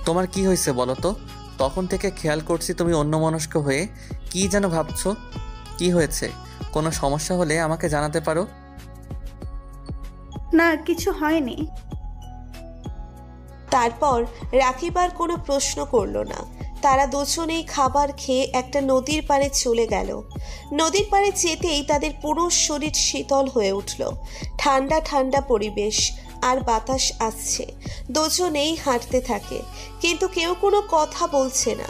তোমার কি হয়েছে বলো তো? তখন থেকে খেয়াল করছি তুমি অন্যমনস্ক হয়ে কি যেন ভাবছো। কি হয়েছে? কোনো সমস্যা হলে আমাকে জানাতে পারো। না, কিছু হয়নি। তারপর রাকিব আর কোনো প্রশ্ন করল না। তারা দুজনেই খাবার খেয়ে একটা নদীর পাড়ে চলে গেল। নদীর পাড়ে যেতেই তাদের পুরো শরীর শীতল হয়ে উঠল। ঠান্ডা ঠান্ডা পরিবেশ আর বাতাস আসছে। দুজনেই হাঁটতে থাকে, কিন্তু কেউ কোনো কথা বলছে না।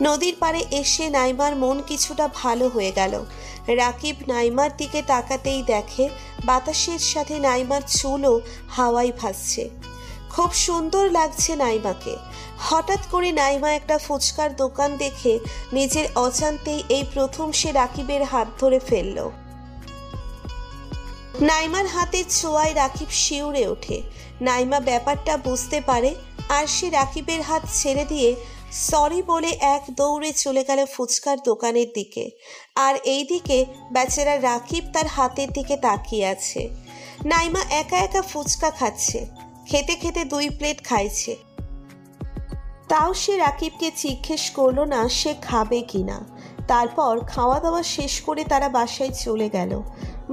নদীর পাড়ে এসে নাইমার মন কিছুটা ভালো হয়ে গেল। রাকিব নাইমার দিকে তাকাতেই দেখে বাতাসের সাথে নাইমার চুলও হাওয়ায় ভাসছে। খুব সুন্দর লাগছে নাইমাকে। হঠাৎ করে নাইমা একটা ফুচকার দোকান দেখে নিজের অজান্তেই এই প্রথম সে রাকিবের হাত ধরে ফেলল। নাইমার হাতের ছোঁয়ায় রাকিব শিউরে ওঠে। নাইমা ব্যাপারটা বুঝতে পারে আর সে রাকিবের হাত ছেড়ে দিয়ে সরি বলে এক দৌড়ে চলে গেল ফুচকার দোকানের দিকে। আর এই দিকে বেচারা রাকিব তার হাতের দিকে তাকিয়ে আছে। নাইমা একা একা ফুচকা খাচ্ছে, খেতে খেতে 2 প্লেট খাইছে। তাও সে রাকিবকে জিজ্ঞেস করলো না সে খাবে কিনা। তারপর খাওয়া দাওয়া শেষ করে তারা বাসায় চলে গেল।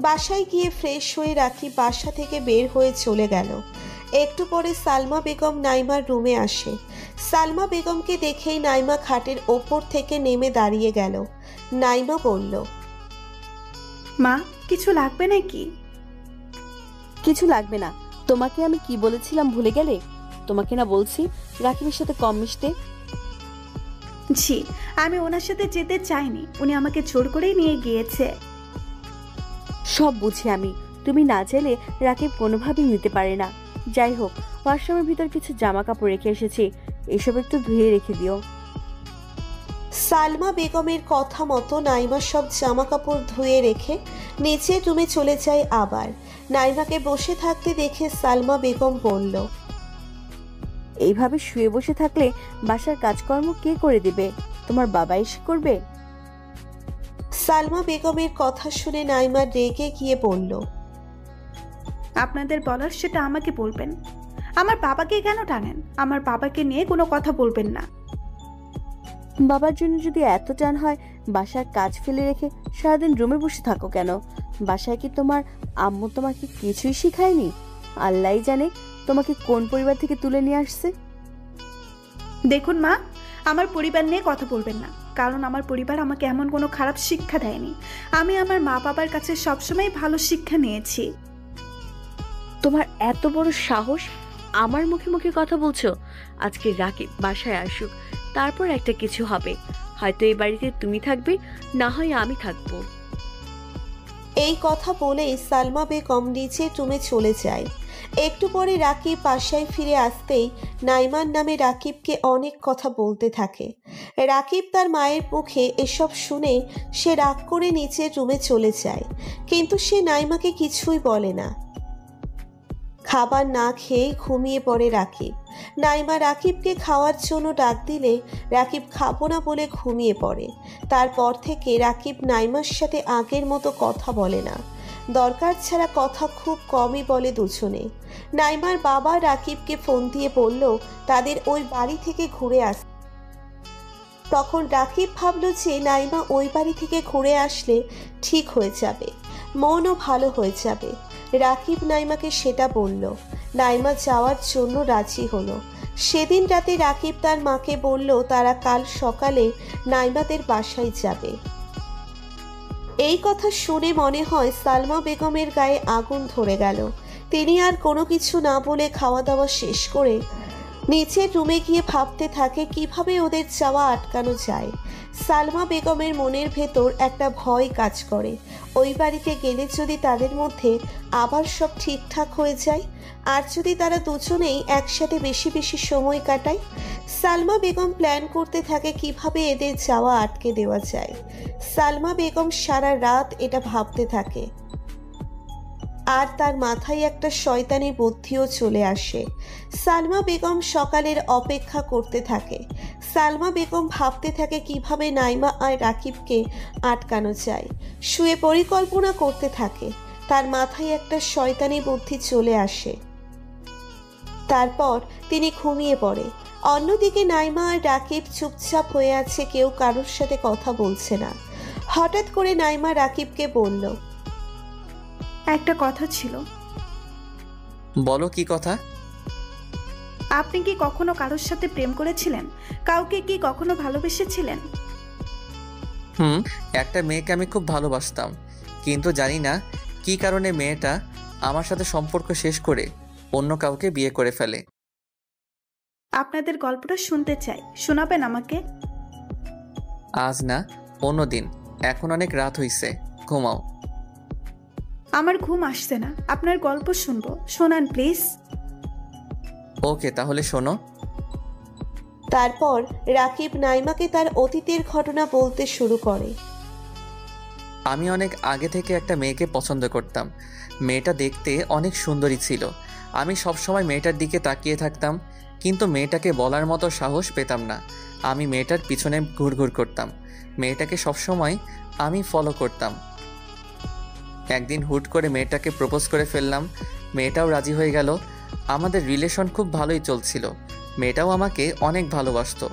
বাসায় গিয়ে ফ্রেশ হয়ে রাকিব বাসা থেকে বের হয়ে চলে গেল। একটু পরে সালমা বেগম নাইমার রুমে আসে। সালমা বেগমকে দেখেই নাইমা খাটের ওপর থেকে নেমে দাঁড়িয়ে গেল। নাইমা বলল, মা, কিছু লাগবে নাকি? কিছু লাগবে না। তোমাকে আমি কি বলেছিলাম ভুলে গেলে? তোমাকে না বলছি রাকিবের সাথে কম মিশতে? জি, আমি ওনার সাথে যেতে চাইনি, উনি আমাকে জোর করেই নিয়ে গিয়েছে। সব বুঝি আমি। তুমি না চাইলে রাকিব কোনোভাবেই নিতে পারে না। যাই হোক, ওয়াশরুমের ভিতর কিছু জামা কাপড় রেখে এসেছি, এসব একটু ধুয়ে রেখে দিও। সালমা বেগমের কথা মতো নাইমা সব জামা কাপড় ধুয়ে রেখে নিচের রুমে চলে যায়। আবার নাইমাকে বসে থাকতে দেখে সালমা বেগম বলল, এইভাবে শুয়ে বসে থাকলে বাসার কাজকর্ম কে করে দিবে? তোমার বাবা এসে করবে? সালমা বেগমের কথা শুনে নাইমা রেগে গিয়ে বলল, আপনাদের বলার সেটা আমাকে বলবেন। আমার বাবাকে কেন টানেন? আমার বাবাকে নিয়ে কোনো কথা বলবেন না। বাবার জন্য যদি এত টান হয়, বাসার কাজ ফেলে রেখে সারাদিন রুমে বসে থাকো কেন? বাসায় কি তোমার আম্মু তোমাকে কিছুই শিখায়নি? আল্লাহই জানে তোমাকে কোন পরিবার থেকে তুলে নিয়ে আসছে। দেখুন মা, আমার পরিবার নিয়ে কথা বলবেন না, কারণ আমার পরিবার আমাকে এমন কোনো খারাপ শিক্ষা দেয়নি। আমি আমার মা বাবার কাছে সবসময় ভালো শিক্ষা নিয়েছি। তোমার এত বড় সাহস, আমার মুখে মুখে কথা বলছো? আজকে রাকিব বাসায় আসুক, তারপর একটা কিছু হবে। হয়তো এই বাড়িতে তুমি থাকবে, না হয় আমি থাকবো। এই কথা বলেই সালমা বেগম নিচের রুমে চলে যায়। একটু পরে রাকিব বাসায় ফিরে আসতেই নাইমার নামে রাকিবকে অনেক কথা বলতে থাকে। রাকিব তার মায়ের মুখে এসব শুনে সে রাগ করে নিচের রুমে চলে যায়, কিন্তু সে নাইমাকে কিছুই বলে না। খাবার না খেয়ে ঘুমিয়ে পড়ে রাকিব। নাইমা রাকিবকে খাওয়ার জন্য ডাক দিলে রাকিব খাবো না বলে ঘুমিয়ে পড়ে। তারপর থেকে রাকিব নাইমার সাথে আগের মতো কথা বলে না। দরকার ছাড়া কথা খুব কমই বলে দুজনে। নাইমার বাবা রাকিবকে ফোন দিয়ে বলল তাদের ওই বাড়ি থেকে ঘুরে আসতে। তখন রাকিব ভাবল যে নাইমা ওই বাড়ি থেকে ঘুরে আসলে ঠিক হয়ে যাবে, মনও ভালো হয়ে যাবে। রাকিব নাইমাকে সেটা বলল। নাইমা যাওয়ার জন্য রাজি হলো। সেদিন রাতে রাকিব তার মাকে বলল তারা কাল সকালে নাইমাদের বাসায় যাবে। এই কথা শুনে মনে হয় সালমা বেগমের গায়ে আগুন ধরে গেল। তিনি আর কোনো কিছু না বলে খাওয়া দাওয়া শেষ করে নিচের রুমে গিয়ে ভাবতে থাকে কিভাবে ওদের যাওয়া আটকানো যায়। সালমা বেগমের মনের ভেতর একটা ভয় কাজ করে। ওই বাড়িতে গেলে যদি তাদের মধ্যে আবার সব ঠিকঠাক হয়ে যায়, আর যদি তারা দুজনেই একসাথে বেশি বেশি সময় কাটায়। সালমা বেগম প্ল্যান করতে থাকে কিভাবে এদের যাওয়া আটকে দেওয়া যায়। সালমা বেগম সারা রাত এটা ভাবতে থাকে, আর তার মাথায় একটা শয়তানি বুদ্ধিও চলে আসে। সালমা বেগম সকালের অপেক্ষা করতে থাকে। সালমা বেগম ভাবতে থাকে কিভাবে নাইমা আর রাকিবকে আটকানো যায়। শুয়ে পরিকল্পনা করতে থাকে। তার মাথায় একটা শয়তানি বুদ্ধি চলে আসে। তারপর তিনি ঘুমিয়ে পড়ে। অন্যদিকে নাইমা আর রাকিব চুপচাপ হয়ে আছে, কেউ কারোর সাথে কথা বলছে না। হঠাৎ করে নাইমা রাকিবকে বলল, একটা কথা ছিল। বলো, কি কথা? আপনি কি কখনো কারোর সাথে প্রেম করেছিলেন? কাউকে কি কখনো ভালোবেসেছিলেন? একটা মেয়েকে আমি খুব ভালোবাসতাম, কিন্তু জানি না কী কারণে মেয়েটা আমার সাথে সম্পর্ক শেষ করে অন্য কাউকে বিয়ে করে ফেলে। আপনাদের গল্পটা শুনতে চাই, শোনাবেন আমাকে? আজ না, অন্য দিন। এখন অনেক রাত হইছে, ঘুমাও। আমার ঘুম আসছে না, আপনার গল্প শুনবো, শোনান প্লিজ। ওকে, তাহলে শোনো। তারপর রাকিব নাইমাকে তার অতীতের ঘটনা বলতে শুরু করে। আমি অনেক আগে থেকে একটা মেয়েকে পছন্দ করতাম। মেয়েটা দেখতে অনেক সুন্দরী ছিল। আমি সবসময় মেয়েটার দিকে তাকিয়ে থাকতাম, কিন্তু মেয়েটাকে বলার মতো সাহস পেতাম না। আমি মেয়েটার পিছনে ঘুরঘুর করতাম। মেয়েটাকে সবসময় আমি ফলো করতাম। একদিন হুট করে মেয়েটাকে প্রপোজ করে ফেললাম। মেয়েটাও রাজি হয়ে গেল। আমাদের রিলেশন খুব ভালোই চলছিল। মেয়েটাও আমাকে অনেক ভালোবাসতো।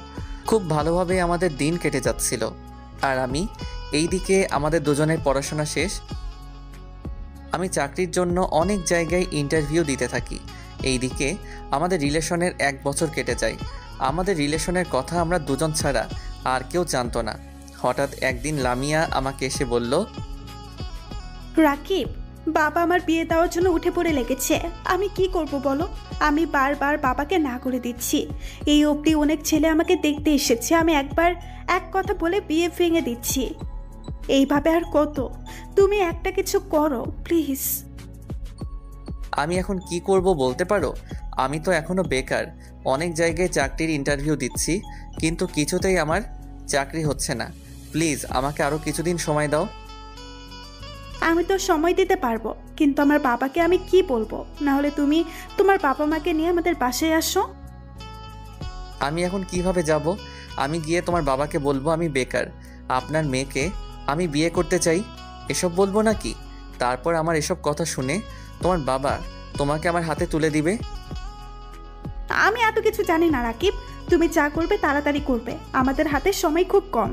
খুব ভালোভাবে আমাদের দিন কেটে যাচ্ছিল। আর আমি এইদিকে আমাদের দুজনের পড়াশোনা শেষ। আমি চাকরির জন্য অনেক জায়গায় ইন্টারভিউ দিতে থাকি। এইদিকে আমাদের রিলেশনের 1 বছর কেটে যায়। আমাদের রিলেশনের কথা আমরা দুজন ছাড়া আর কেউ জানতো না। হঠাৎ একদিন লামিয়া আমাকে এসে বলল, রাকিব, বাবা আমার বিয়ে দেওয়ার জন্য উঠে পড়ে লেগেছে। আমি কি করব বলো? আমি বারবার বাবাকে না করে দিচ্ছি। এই অবধি অনেক ছেলে আমাকে দেখতে এসেছে, আমি একবার এক কথা বলে বিয়ে ভেঙে দিচ্ছি। এইভাবে আর কত? তুমি একটা কিছু করো প্লিজ। আমি এখন কি করব বলতে পারো? আমি তো এখনো বেকার। অনেক জায়গায় চাকরির ইন্টারভিউ দিচ্ছি, কিন্তু কিছুতেই আমার চাকরি হচ্ছে না। প্লিজ আমাকে আরও কিছুদিন সময় দাও। আমি তো সময় দিতে পারবো, কিন্তু আমার বাবাকে আমি কি বলবো? না হলে তুমি তোমার বাবা মাকে নিয়ে আমাদের বাসায় আসো। আমি এখন কিভাবে যাব? আমি গিয়ে তোমার বাবাকে বলবো আমি বেকার, আপনার মেয়েকে আমি বিয়ে করতে চাই, এসব বলবো নাকি? তারপর আমার এসব কথা শুনে তোমার বাবা তোমাকে আমার হাতে তুলে দিবে। আমি এত কিছু জানি না রাকিব, তুমি যা করবে তাড়াতাড়ি করবে, আমাদের হাতে সময় খুব কম।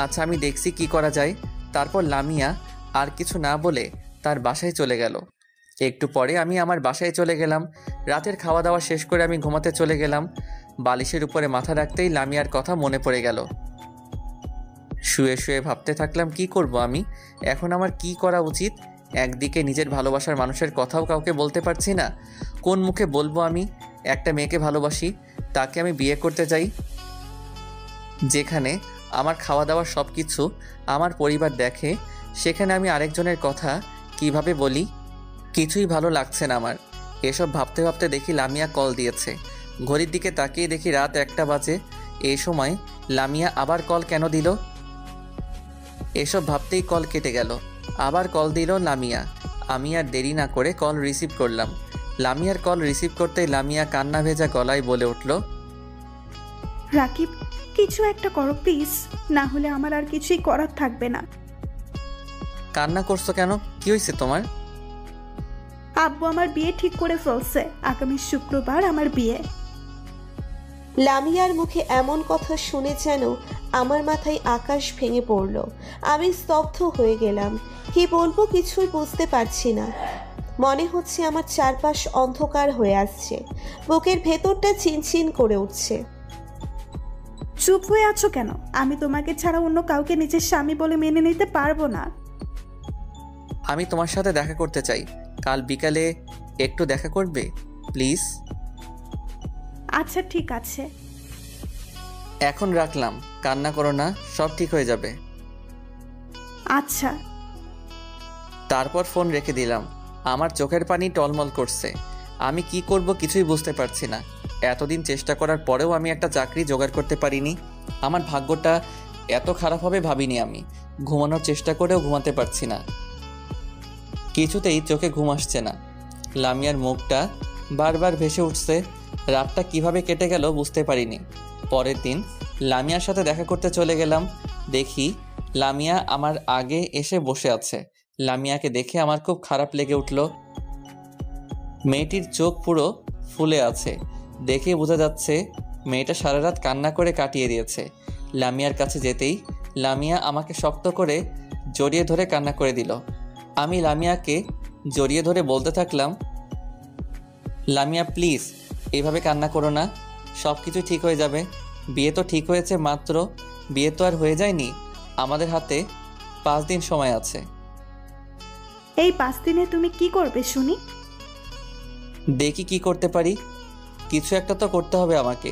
আচ্ছা, আমি দেখছি কি করা যায়। তারপর লামিয়া আর কিছু না বলে তার বাসায় চলে গেল। একটু পরে আমি আমার বাসায় চলে গেলাম। রাতের খাওয়া দাওয়া শেষ করে আমি ঘুমাতে চলে গেলাম। বালিশের উপরে মাথা রাখতেই লামিয়ার কথা মনে পড়ে গেল। শুয়ে শুয়ে ভাবতে থাকলাম কি করব আমি এখন, আমার কি করা উচিত? একদিকে নিজের ভালোবাসার মানুষের কথাও কাউকে বলতে পারছি না। কোন মুখে বলবো আমি একটা মেয়েকে ভালোবাসি, তাকে আমি বিয়ে করতে চাই? যেখানে আমার খাওয়া দাওয়া সব কিছু আমার পরিবার দেখে, সেখানে আমি আরেকজনের কথা কিভাবে বলি? কিছুই ভালো লাগছে না আমার। এসব ভাবতে ভাবতে দেখি লামিয়া কল দিয়েছে। ঘড়ির দিকে তাকিয়ে দেখি রাত 1টা বাজে। এই সময় লামিয়া আবার কল কেন দিল? এসব ভাবতেই কল কেটে গেল। আবার কল দিল লামিয়া। আমি আর দেরি না করে কল রিসিভ করলাম। লামিয়ার কল রিসিভ করতেই লামিয়া কান্না ভেজা গলায় বলে উঠল, রাকিব, কিছু একটা করো প্লিজ, না হলে আমার আর কিছুই করার থাকবে না। কান্না করছো কেন? কি হয়েছে তোমার? আব্বু আমার বিয়ে ঠিক করে ফেলছে, আগামী শুক্রবার আমার বিয়ে। লামিয়ার মুখে এমন কথা শুনে যেন আমার মাথায় আকাশ ভেঙে পড়ল। আমি স্তব্ধ হয়ে গেলাম। কি বলবো কিছুই বুঝতে পারছি না। মনে হচ্ছে আমার চারপাশ অন্ধকার হয়ে আসছে। বুকের ভেতরটা চিনচিন করে উঠছে। চুপ হয়ে আছো কেন? আমি তোমাকে ছাড়া অন্য কাউকে নিজের স্বামী বলে মেনে নিতে পারবো না। আমি তোমার সাথে দেখা করতে চাই। কাল বিকালে একটু দেখা করবে প্লিজ? আচ্ছা ঠিক আছে। এখন রাখলাম, কান্না করো না, সব ঠিক হয়ে যাবে। আচ্ছা। তারপর ফোন রেখে দিলাম। আমার চোখের পানি টলমল করছে। আমি কি করব কিছুই বুঝতে পারছি না। এতদিন চেষ্টা করার পরেও আমি একটা চাকরি জোগাড় করতে পারিনি। আমার ভাগ্যটা এত খারাপ হবে ভাবিনি আমি। ঘুমানোর চেষ্টা করেও ঘুমাতে পারছি না। কিছুতেই চোখে ঘুম আসছে না। লামিয়ার মুখটা বারবার ভেসে উঠছে। রাতটা কিভাবে কেটে গেল বুঝতে পারিনি। পরের দিন লামিয়ার সাথে দেখা করতে চলে গেলাম। দেখি লামিয়া আমার আগে এসে বসে আছে। লামিয়াকে দেখে আমার খুব খারাপ লেগে উঠল। মেয়েটির চোখ পুরো ফুলে আছে। দেখে বোঝা যাচ্ছে মেয়েটা সারা রাত কান্না করে কাটিয়ে দিয়েছে। লামিয়ার কাছে যেতেই লামিয়া আমাকে শক্ত করে জড়িয়ে ধরে কান্না করে দিল। আমি লামিয়াকে জড়িয়ে ধরে বলতে থাকলাম, লামিয়া প্লিজ, এইভাবে কান্না করো না, সব কিছু ঠিক হয়ে যাবে। বিয়ে তো ঠিক হয়েছে মাত্র, বিয়ে তো আর হয়ে যায়নি। আমাদের হাতে 5 দিন সময় আছে। এই 5 দিনে তুমি কি করবে শুনি? দেখি কি করতে পারি, কিছু একটা তো করতে হবে আমাকে।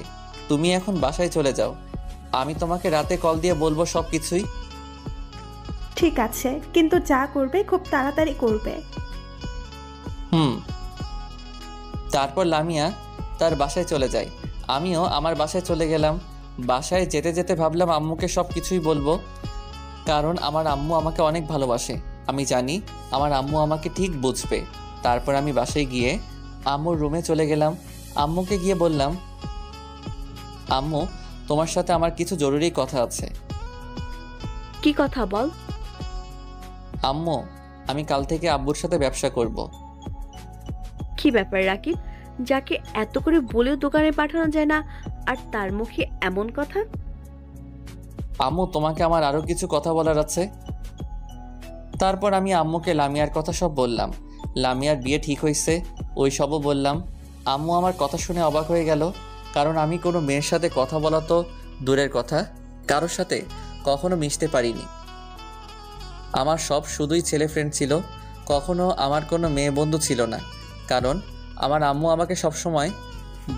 তুমি এখন বাসায় চলে যাও, আমি তোমাকে রাতে কল দিয়ে বলবো সব কিছুই। ঠিক আছে, কিন্তু যা করবে খুব তাড়াতাড়ি করবে। তারপর লামিয়া তার বাসায় চলে যায়, আমিও আমার বাসায় চলে গেলাম। বাসায় যেতে যেতে ভাবলাম আম্মুকে সব কিছুই বলবো, কারণ আমার আম্মু আমাকে অনেক ভালোবাসে। আমি জানি আমার আম্মু আমাকে ঠিক বুঝবে। তারপর আমি বাসায় গিয়ে আম্মুর রুমে চলে গেলাম। আম্মুকে গিয়ে বললাম, আম্মু তোমার সাথে আমার কিছু জরুরি কথা আছে। কি কথা বল। আম্মু, আমি কাল থেকে আব্বুর সাথে ব্যবসা করব। কি ব্যাপার রাকিব, যাকে এত করে বলেও দোকানে পাঠানো যায় না, আর তার মুখে এমন কথা? আম্মু তোমাকে আমার আরও কিছু কথা বলার আছে। তারপর আমি আম্মুকে লামিয়ার কথা সব বললাম। লামিয়ার বিয়ে ঠিক হয়েছে ওই সবও বললাম। আম্মু আমার কথা শুনে অবাক হয়ে গেল, কারণ আমি কোনো মেয়ের সাথে কথা বলা তো দূরের কথা, কারোর সাথে কখনো মিশতে পারিনি। আমার সব শুধুই ছেলে ফ্রেন্ড ছিল, কখনো আমার কোনো মেয়ে বন্ধু ছিল না, কারণ আমার আম্মু আমাকে সবসময়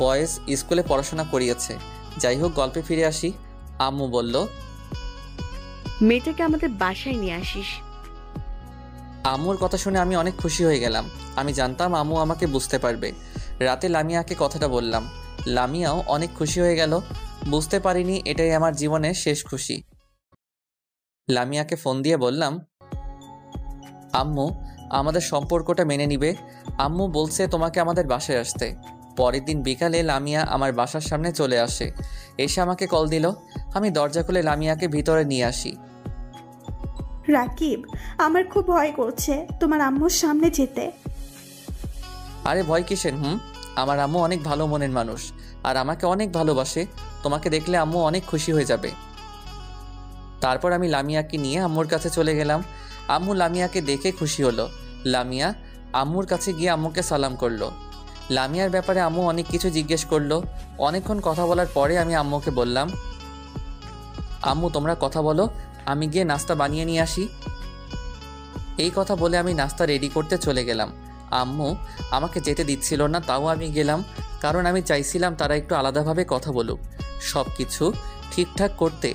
বয়েজ স্কুলে পড়াশোনা করিয়েছে। যাই হোক, গল্পে ফিরে আসি। আম্মু বলল, মেয়েটাকে আমাদের বাসায় নিয়ে আসিস। আম্মুর কথা শুনে আমি অনেক খুশি হয়ে গেলাম। আমি জানতাম আম্মু আমাকে বুঝতে পারবে। রাতে লামিয়াকে কথাটা বললাম, লামিয়াও অনেক খুশি হয়ে গেল। বুঝতে পারিনি এটাই আমার জীবনের শেষ খুশি। লামিয়াকে ফোন দিয়ে বললাম, আম্মু আমাদের সম্পর্কটা মেনে নিবে। আম্মু বলছে তোমাকে আমাদের বাসায় আসতে। পরের দিন বিকালে লামিয়া আমার বাসার সামনে চলে আসে, এসে আমাকে কল দিল। আমি দরজা খুলে লামিয়াকে ভিতরে নিয়ে আসি। রাকিব, আমার খুব ভয় করছে তোমার আম্মুর সামনে যেতে। আরে ভয় কিসের? আমার আম্মু অনেক ভালো মনের মানুষ, আর আমাকে অনেক ভালোবাসে। তোমাকে দেখলে আম্মু অনেক খুশি হয়ে যাবে। তারপর আমি লামিয়াকে নিয়ে আম্মুর কাছে চলে গেলাম। আম্মু লামিয়াকে দেখে খুশি হলো। লামিয়া আম্মুর কাছে গিয়ে আম্মুকে সালাম করলো। লামিয়ার ব্যাপারে আম্মু অনেক কিছু জিজ্ঞেস করলো। অনেকক্ষণ কথা বলার পরে আমি আম্মুকে বললাম, আম্মু তোমরা কথা বলো, আমি গিয়ে নাস্তা বানিয়ে নিয়ে আসি। এই কথা বলে আমি নাস্তা রেডি করতে চলে গেলাম। আম্মু আমাকে যেতে দিচ্ছিল না, তাও আমি গেলাম, কারণ আমি চাইছিলাম তারা একটু আলাদাভাবে কথা বলুক। সব কিছু ঠিকঠাক করতে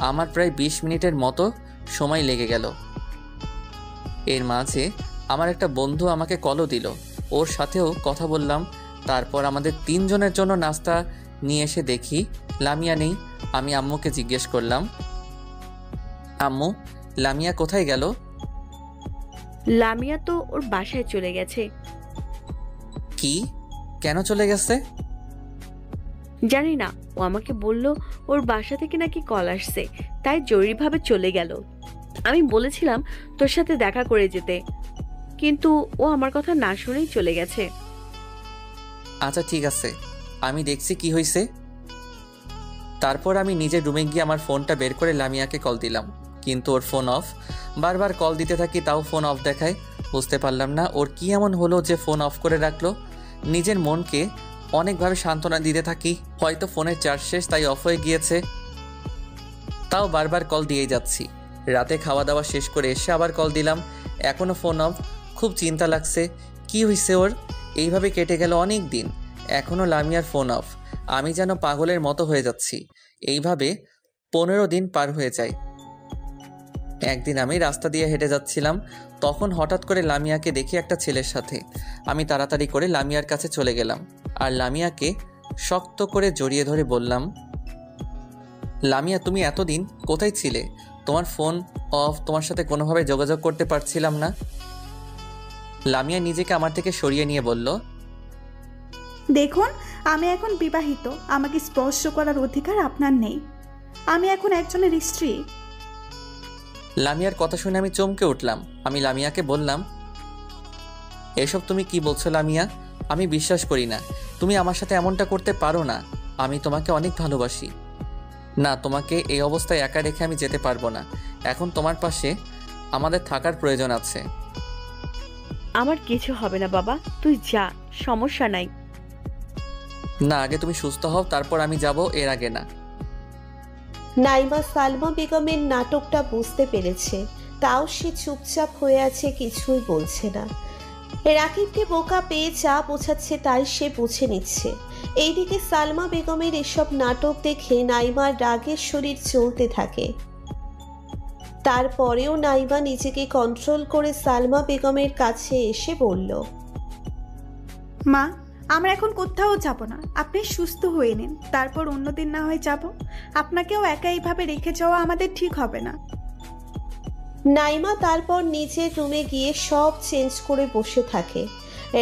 আমার প্রায় 20 মিনিটের মতো সময় লেগে গেল। এর মাঝে আমার একটা বন্ধু আমাকে কলও দিল, ওর সাথেও কথা বললাম। তারপর আমাদের 3 জনের জন্য নাস্তা নিয়ে এসে দেখি লামিয়া নেই। আমি আম্মুকে জিজ্ঞেস করলাম, আম্মু লামিয়া কোথায় গেল? লামিয়া তো ওর বাসায় চলে গেছে। কি? কেন চলে গেছে? জানি না, ও আমাকে বলল ওর বাসা থেকে নাকি কল আসছে, তাই জরুরিভাবে চলে গেল। আমি বলেছিলাম তোর সাথে দেখা করে যেতে, কিন্তু ও আমার কথা না শুনেই চলে গেছে। আচ্ছা ঠিক আছে, আমি দেখছি কি হয়েছে। তারপর আমি নিজের রুমে গিয়ে আমার ফোনটা বের করে লামিয়াকে কল দিলাম, কিন্তু ওর ফোন অফ। বারবার কল দিতে থাকি, তাও ফোন অফ দেখায়। বুঝতে পারলাম না ওর কি এমন হলো যে ফোন অফ করে রাখলো। নিজের মনকে অনেকভাবে সান্ত্বনা দিতে থাকি, হয়তো ফোনের চার্জ শেষ তাই অফ হয়ে গিয়েছে। তাও বারবার কল দিয়েই যাচ্ছি। রাতে খাওয়া দাওয়া শেষ করে এসে আবার কল দিলাম, এখনও ফোন অফ। খুব চিন্তা লাগছে, কি হয়েছে ওর? এইভাবে কেটে গেল অনেক দিন, এখনও লামিয়ার ফোন অফ। আমি যেন পাগলের মতো হয়ে যাচ্ছি। এইভাবে 15 দিন পার হয়ে যায়। একদিন আমি রাস্তা দিয়ে হেঁটে যাচ্ছিলাম, তখন হঠাৎ করে লামিয়াকে দেখি একটা ছেলের সাথে। আমি তাড়াতাড়ি করে লামিয়ার কাছে চলে গেলাম, আর লামিয়াকে শক্ত করে জড়িয়ে ধরে বললাম, লামিয়া তুমি এতদিন কোথায় ছিলে? তোমার ফোন অফ, তোমার সাথে কোনোভাবে যোগাযোগ করতে পারছিলাম না। লামিয়া নিজেকে আমার থেকে সরিয়ে নিয়ে বলল, দেখুন, আমি এখন বিবাহিত, আমাকে স্পর্শ করার অধিকার আপনার নেই। আমি এখন একজনের স্ত্রী। লামিয়ার কথা শুনে আমি চমকে উঠলাম। আমি লামিয়াকে বললাম, এসব তুমি কি বলছো লামিয়া? আমি বিশ্বাস করি না, তুমি আমার সাথে এমনটা করতে পারো না। আমি তোমাকে অনেক ভালোবাসি। না, তোমাকে এই অবস্থায় একা রেখে আমি যেতে পারবো না। এখন তোমার পাশে আমাদের থাকার প্রয়োজন আছে। আমার কিছু হবে না বাবা, তুই যা, সমস্যা নাই। না, আগে তুমি সুস্থ হও, তারপর আমি যাব, এর আগে না। নাইমা সালমা বেগমের নাটকটা বুঝতে পেরেছে, তাও সে চুপচাপ হয়ে আছে, কিছুই বলছে না। রাকিবকে বোকা পেয়ে যা বোঝাচ্ছে তাই সে বুঝে নিচ্ছে। এইদিকে সালমা বেগমের এসব নাটক দেখে নাইমার রাগের শরীর চলতে থাকে। তারপরেও নাইমা নিজেকে কন্ট্রোল করে সালমা বেগমের কাছে এসে বলল, মা, আমরা এখন কোথাও যাব না, আপনি সুস্থ হয়ে নিন, তারপর অন্যদিন না হয় যাব। আপনাকেও একা এইভাবে রেখে যাওয়া আমাদের ঠিক হবে না। নাইমা তারপর নিজের রুমে গিয়ে সব চেঞ্জ করে বসে থাকে।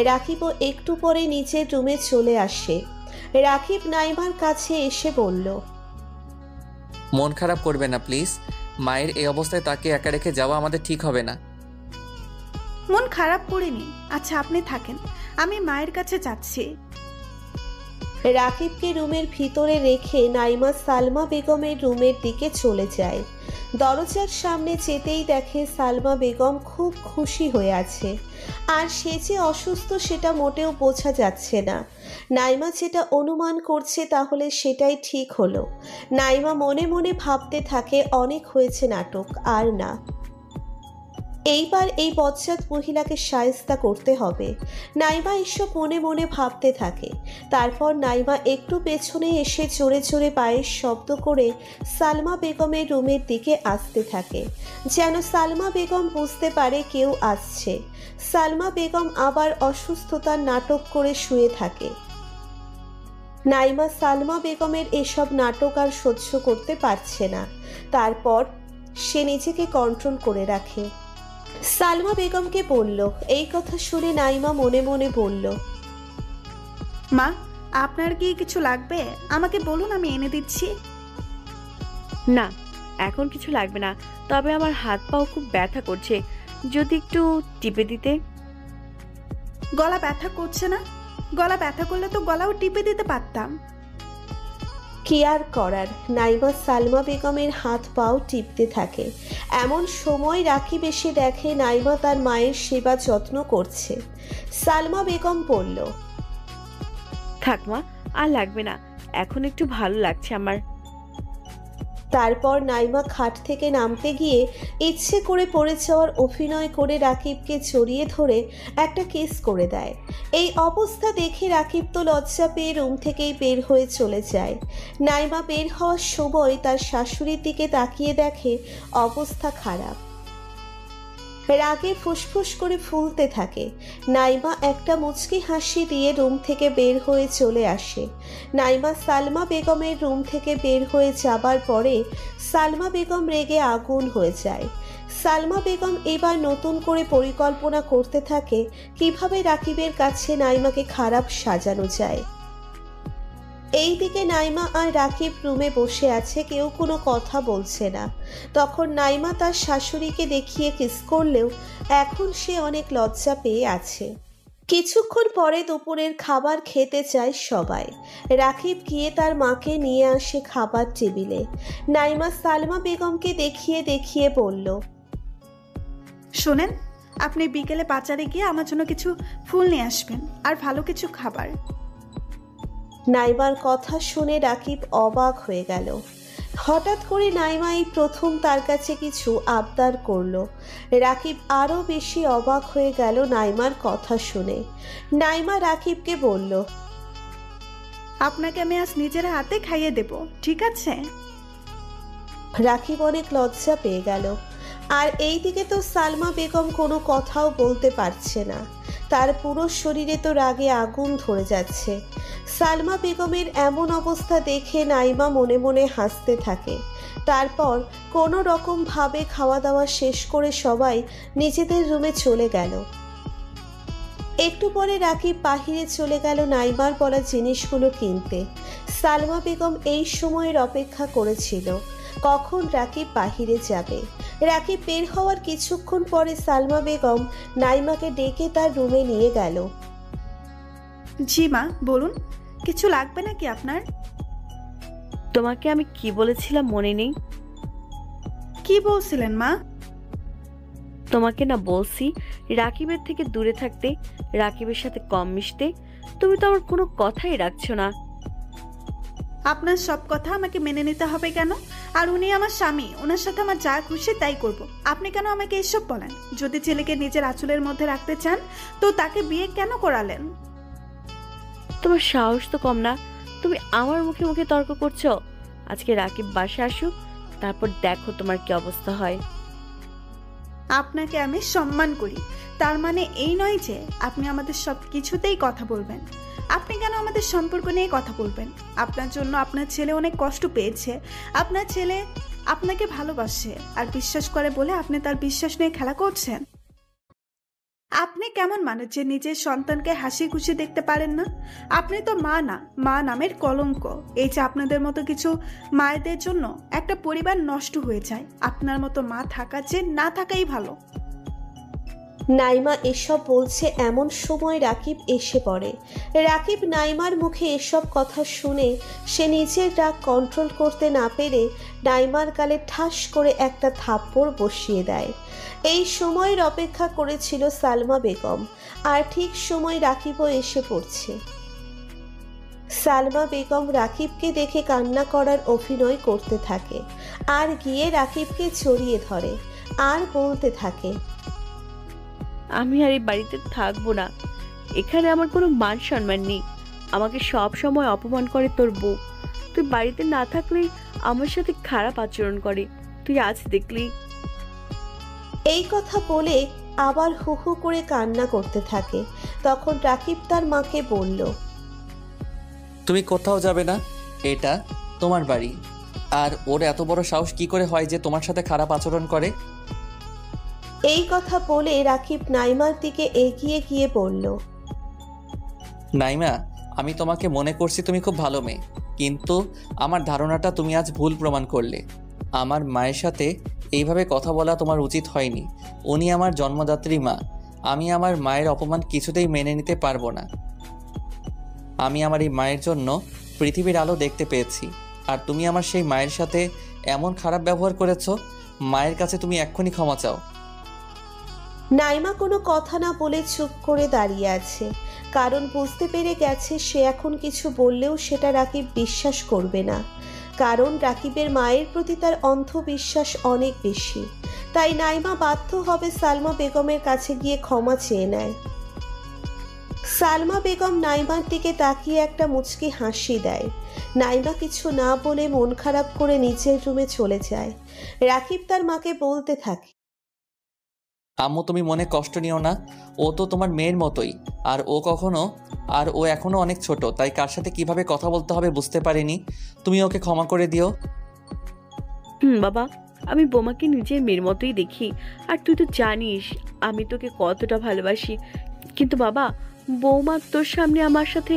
রাকিবও একটু পরে নিজের রুমে চলে আসে। রাকিব নাইমার কাছে এসে বলল, মন খারাপ করবে না প্লিজ। মায়ের এই অবস্থায় তাকে একা রেখে যাওয়া আমাদের ঠিক হবে না। মন খারাপ করিনি। আচ্ছা, আপনি থাকেন, আমি মায়ের কাছে যাচ্ছি। রাকিবকে রুমের ভিতরে রেখে নাইমা সালমা বেগমের রুমের দিকে চলে যায়। দরজার সামনে যেতেই দেখে সালমা বেগম খুব খুশি হয়ে আছে, আর সে যে অসুস্থ সেটা মোটেও বোঝা যাচ্ছে না। নাইমা যেটা অনুমান করছে তাহলে সেটাই ঠিক হলো। নাইমা মনে মনে ভাবতে থাকে, অনেক হয়েছে নাটক, আর না। এইবার এই বজ্জাত মহিলাকে শায়েস্তা করতে হবে। নাইমা এসব মনে মনে ভাবতে থাকে। তারপর নাইমা একটু পেছনে এসে জোরে জোরে পায়ের শব্দ করে সালমা বেগমের রুমের দিকে আসতে থাকে, যেন সালমা বেগম বুঝতে পারে কেউ আসছে। সালমা বেগম আবার অসুস্থতার নাটক করে শুয়ে থাকে। নাইমা সালমা বেগমের এসব নাটক আর সহ্য করতে পারছে না। তারপর সে নিজেকে কন্ট্রোল করে রাখে। সালমা বেগমকে বলল। এই কথা শুনে নাইমা মনে মনে বলল, মা, আপনার কি কিছু লাগবে? আমাকে বলুন, আমি এনে দিচ্ছি। না, এখন কিছু লাগবে না, তবে আমার হাত পাও খুব ব্যথা করছে, যদি একটু টিপে দিতে। গলা ব্যথা করছে না? গলা ব্যথা করলে তো গলাও টিপে দিতে পারতাম। কি আর করার। নাইমা সালমা বেগমের হাত পাও টিপতে থাকে। এমন সময় রাকিব এসে দেখে নাইমা তার মায়ের সেবা যত্ন করছে। সালমা বেগম বলল, থাক মা, আর লাগবে না, এখন একটু ভালো লাগছে আমার। তারপর নাইমা খাট থেকে নামতে গিয়ে ইচ্ছে করে পড়ে যাওয়ার অভিনয় করে রাকিবকে জড়িয়ে ধরে একটা কিস করে দেয়। এই অবস্থা দেখে রাকিব তো লজ্জা পেয়ে রুম থেকেই বের হয়ে চলে যায়। নাইমা বের হওয়ার সময় তার শাশুড়ির দিকে তাকিয়ে দেখে অবস্থা খারাপ। রাগে ফুসফুস করে ফুলতে থাকে। নাইমা একটা মুচকি হাসি দিয়ে রুম থেকে বের হয়ে চলে আসে। নাইমা সালমা বেগমের রুম থেকে বের হয়ে যাবার পরে সালমা বেগম রেগে আগুন হয়ে যায়। সালমা বেগম এবার নতুন করে পরিকল্পনা করতে থাকে কিভাবে রাকিবের কাছে নাইমাকে খারাপ সাজানো যায়। এইদিকে নাইমা আর রাকিব রুমে বসে আছে, কেউ কোনো কথা বলছে না। তখন নাইমা তার শাশুড়িকে দেখিয়ে কিস করলেও এখন সে অনেক লজ্জা পেয়ে আছে। কিছুক্ষণ পরে দুপুরের খাবার খেতে চায় সবাই। রাকিব গিয়ে তার মাকে নিয়ে আসে খাবার টেবিলে। নাইমা সালমা বেগমকে দেখিয়ে দেখিয়ে বলল, শোনেন, আপনি বিকেলে বাজারে গিয়ে আমার জন্য কিছু ফুল নিয়ে আসবেন আর ভালো কিছু খাবার। নাইমার কথা শুনে রাকিব অবাক হয়ে গেল। হঠাৎ করে নাইমা এই প্রথম তার কাছে কিছু আবদার করলো। রাকিব আরও বেশি অবাক হয়ে গেল নাইমার কথা শুনে। নাইমা রাকিবকে বলল, আপনাকে আমি আজ নিজের হাতে খাইয়ে দেব, ঠিক আছে? রাকিব অনেক লজ্জা পেয়ে গেল। আর এইদিকে তো সালমা বেগম কোনো কথাও বলতে পারছে না। তার পুরো শরীরে তো রাগে আগুন ধরে যাচ্ছে। সালমা বেগমের এমন অবস্থা দেখে নাইমা মনে মনে হাসতে থাকে। তারপর কোনো রকম ভাবে খাওয়া দাওয়া শেষ করে সবাই নিজেদের রুমে চলে গেল। একটু পরে রাকিব বাহিরে চলে গেল নাইমার বলা জিনিসগুলো কিনতে। সালমা বেগম এই সময়ের অপেক্ষা করেছিল কখন রাকিব বাহিরে যাবে। রাকিব বের হওয়ার কিছুক্ষণ পরে সালমা বেগম নাইমাকে ডেকে তার রুমে নিয়ে গেল। জি মা, বলুন, কিছু লাগবে নাকি আপনার? তোমাকে আমি কি বলেছিলাম মনে নেই? কি বলছিলেন মা? তোমাকে না বলছি রাকিবের থেকে দূরে থাকতে, রাকিবের সাথে কম মিশতে। তুমি তো আমার কোনো কথাই রাখছো না। আপনার সব কথা আমাকে মেনে নিতে হবে কেন? আর উনি আমার স্বামী, ওনার সাথে আমার যা খুশি তাই করব। আপনি কেন আমাকে এসব বলেন? যদি ছেলেকে নিজের আঁচলের মধ্যে রাখতে চান তো তাকে বিয়ে কেন করালেন? তোমার সাহস তো কম না, তুমি আমার মুখে মুখে তর্ক করছো। আজকে রাকিব বাসায় আসুক, তারপর দেখো তোমার কি অবস্থা হয়। আপনাকে আমি সম্মান করি, তার মানে এই নয় যে আপনি আমাদের সব কিছুতেই কথা বলবেন। আপনি কেন আমাদের সম্পর্ক নিয়ে কথা বলবেন? আপনার জন্য আপনার ছেলে অনেক কষ্ট পেয়েছে। আপনার ছেলে আপনাকে ভালোবাসে আর বিশ্বাস করে বলে আপনি তার বিশ্বাস নিয়ে খেলা করছেন। আপনি কেমন মানুষ যে নিজের সন্তানকে হাসি খুশি দেখতে পারেন না? আপনি তো মা না, মা নামের কলঙ্ক। এই যে আপনাদের মতো কিছু মায়েদের জন্য একটা পরিবার নষ্ট হয়ে যায়। আপনার মতো মা থাকা যে না থাকাই ভালো। নাইমা এসব বলছে এমন সময় রাকিব এসে পড়ে। রাকিব নাইমার মুখে এসব কথা শুনে সে নিজের রাগ কন্ট্রোল করতে না পেরে নাইমার গালে ঠাস করে একটা থাপ্পড় বসিয়ে দেয়। এই সময়ের অপেক্ষা করেছিল সালমা বেগম, আর ঠিক সময় রাকিবও এসে পড়ছে। সালমা বেগম রাকিবকে দেখে কান্না করার অভিনয় করতে থাকে আর গিয়ে রাকিবকে জড়িয়ে ধরে আর বলতে থাকে, আমি আর এই বাড়িতে থাকবো না। এখানে আমার কোনো মান সম্মান নেই। আমাকে সব সময় অপমান করে তোর বউ। তুই বাড়িতে না থাকলেই আমার সাথে খারাপ আচরণ করে, তুই আজ দেখলি। এই কথা বলে আবার হু হু করে কান্না করতে থাকে। তখন রাকিব তার মাকে বলল, তুমি কোথাও যাবে না, এটা তোমার বাড়ি। আর ওর এত বড় সাহস কি করে হয় যে তোমার সাথে খারাপ আচরণ করে? এই কথা বলে রাকিব নাইমার দিকে এগিয়ে গিয়ে বলল, নাইমা, আমি তোমাকে মনে করছি তুমি খুব ভালো মেয়ে, কিন্তু আমার ধারণাটা তুমি আজ ভুল প্রমাণ করলে। আমার মায়ের সাথে এইভাবে কথা বলা তোমার উচিত হয়নি। উনি আমার জন্মদাত্রী মা। আমি আমার মায়ের অপমান কিছুতেই মেনে নিতে পারবো না। আমি আমার এই মায়ের জন্য পৃথিবীর আলো দেখতে পেয়েছি, আর তুমি আমার সেই মায়ের সাথে এমন খারাপ ব্যবহার করেছো। মায়ের কাছে তুমি এক্ষুনি ক্ষমা চাও। নাইমা কোনো কথা না বলে চুপ করে দাঁড়িয়ে আছে, কারণ বুঝতে পেরে গেছে সে এখন কিছু বললেও সেটা রাকিব বিশ্বাস করবে না, কারণ রাকিবের মায়ের প্রতি তার অন্ধবিশ্বাস অনেক বেশি। তাই নাইমা বাধ্য হবে সালমা বেগমের কাছে গিয়ে ক্ষমা চেয়ে নেয়। সালমা বেগম নাইমার দিকে তাকিয়ে একটা মুচকি হাসি দেয়। নাইমা কিছু না বলে মন খারাপ করে নিচের রুমে চলে যায়। রাকিব তার মাকে বলতে থাকে, আম্মু, তুমি মনে কষ্ট নিও না। ও তো তোমার মেয়ের মতোই। আর ও এখনো অনেক ছোট, তাই কার সাথে কিভাবে কথা বলতে হবে বুঝতে পারেনি। তুমি ওকে ক্ষমা করে দিও। বাবা, আমি বোমাকে নিজের মেয়ের মতোই দেখি, আর তুই তো জানিস আমি তোকে কতটা ভালোবাসি। কিন্তু বাবা, বৌমা তোর সামনে আমার সাথে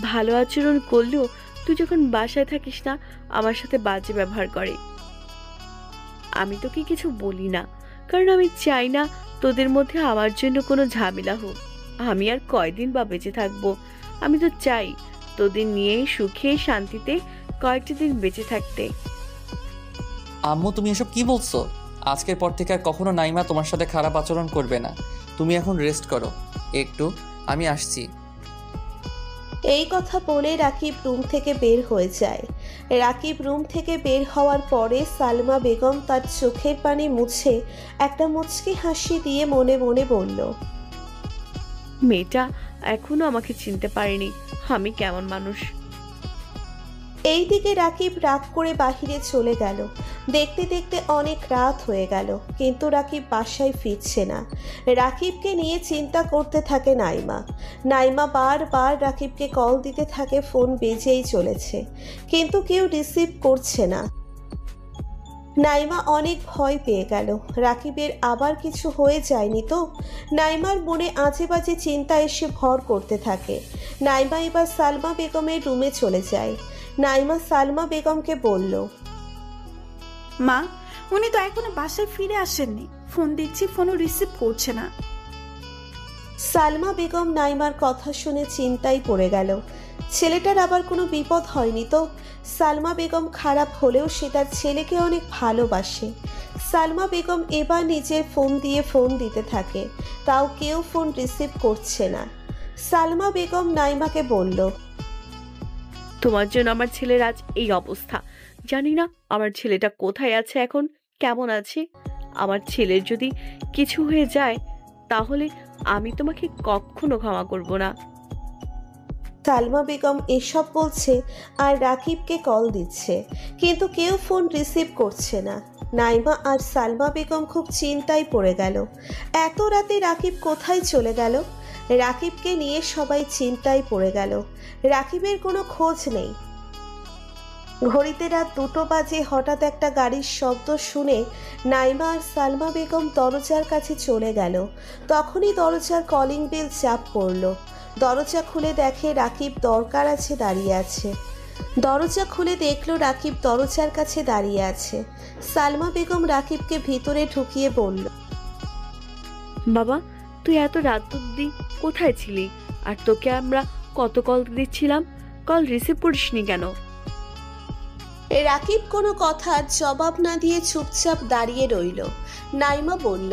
ভালো আচরণ করলেও তুই যখন বাসায় থাকিস না আমার সাথে বাজে ব্যবহার করে। আমি তোকে কিছু বলি না, কারণ আমি চাই না তোদের মধ্যে আমার জন্য কোনো ঝামেলা হোক। আমি আর কয়দিন বা বেঁচে থাকবো? আমি তো চাই তোদের নিয়ে সুখে শান্তিতে কয়েকটা দিন বেঁচে থাকতে। আম্মু, তুমি এসব কি বলছো? আজকের পর থেকে আর কখনো নাইমা তোমার সাথে খারাপ আচরণ করবে না। তুমি এখন রেস্ট করো একটু, আমি আসছি। এই কথা বলে রাকিব রুম থেকে বের হয়ে যায়। রাকিব রুম থেকে বের হওয়ার পরে সালমা বেগম তার চোখের পানি মুছে একটা মুচকি হাসি দিয়ে মনে মনে বলল, মেয়েটা এখনো আমাকে চিনতে পারেনি আমি কেমন মানুষ। এইদিকে রাকিব রাগ করে বাহিরে চলে গেল। দেখতে দেখতে অনেক রাত হয়ে গেল, কিন্তু রাকিব বাসায় ফিরছে না। রাকিবকে নিয়ে চিন্তা করতে থাকে নাইমা। নাইমা বারবার রাকিবকে কল দিতে থাকে, ফোন বেজেই চলেছে, কিন্তু কেউ রিসিভ করছে না। নাইমা অনেক ভয় পেয়ে গেল, রাকিবের আবার কিছু হয়ে যায়নি তো। নাইমার মনে আজে বাজে চিন্তা এসে ভর করতে থাকে। নাইমা এবার সালমা বেগমের রুমে চলে যায়। নাইমা সালমা বেগমকে বলল, মা, উনি তো এখনো বাসায় ফিরে আসেননি। ফোন দিচ্ছি, ফোনও রিসিভ করছে না। সালমা বেগম নাইমার কথা শুনে চিন্তায় পড়ে গেল। ছেলেটার আবার কোনো বিপদ হয়নি তো? সালমা বেগম খারাপ হলেও সে তার ছেলেকে অনেক ভালোবাসে। সালমা বেগম এবার নিজের ফোন দিয়ে ফোন দিতে থাকে, তাও কেউ ফোন রিসিভ করছে না। সালমা বেগম নাইমাকে বলল, তোমার জন্য আমার ছেলের আজ এই অবস্থা। জানি না আমার ছেলেটা কোথায় আছে এখন, কেমন আছে। আমার ছেলের যদি কিছু হয়ে যায় তাহলে আমি তোমাকে কখনো ক্ষমা করব না। সালমা বেগম এসব বলছে আর রাকিবকে কল দিচ্ছে, কিন্তু কেউ ফোন রিসিভ করছে না। নাইমা আর সালমা বেগম খুব চিন্তায় পড়ে গেল। এত রাতে রাকিব কোথায় চলে গেল? রাকিবকে নিয়ে সবাই চিন্তায় পড়ে গেল। রাকিবের কোনো খোঁজ নেই। ঘড়িতে রাত 2টো বাজে হঠাৎ একটা গাড়ির শব্দ শুনে নাইমা আর সালমা বেগম দরজার কাছে চলে গেল। তখনই দরজার কলিং বেল চাপ পড়ল। দরজা খুলে দেখে রাকিব দরকার আছে দাঁড়িয়ে আছে। দরজা খুলে দেখলো রাকিব দরজার কাছে দাঁড়িয়ে আছে। সালমা বেগম রাকিবকে ভিতরে ঢুকিয়ে বলল, বাবা, তুই এত রাত অব্দি কোথায় ছিলি? আর তোকে আমরা কত কল দিচ্ছিলাম, কল রিসিভ করিসনি কেন? রাকিব কোনো কথার জবাব না দিয়ে চুপচাপ দাঁড়িয়ে রইল। নাইমা বলল,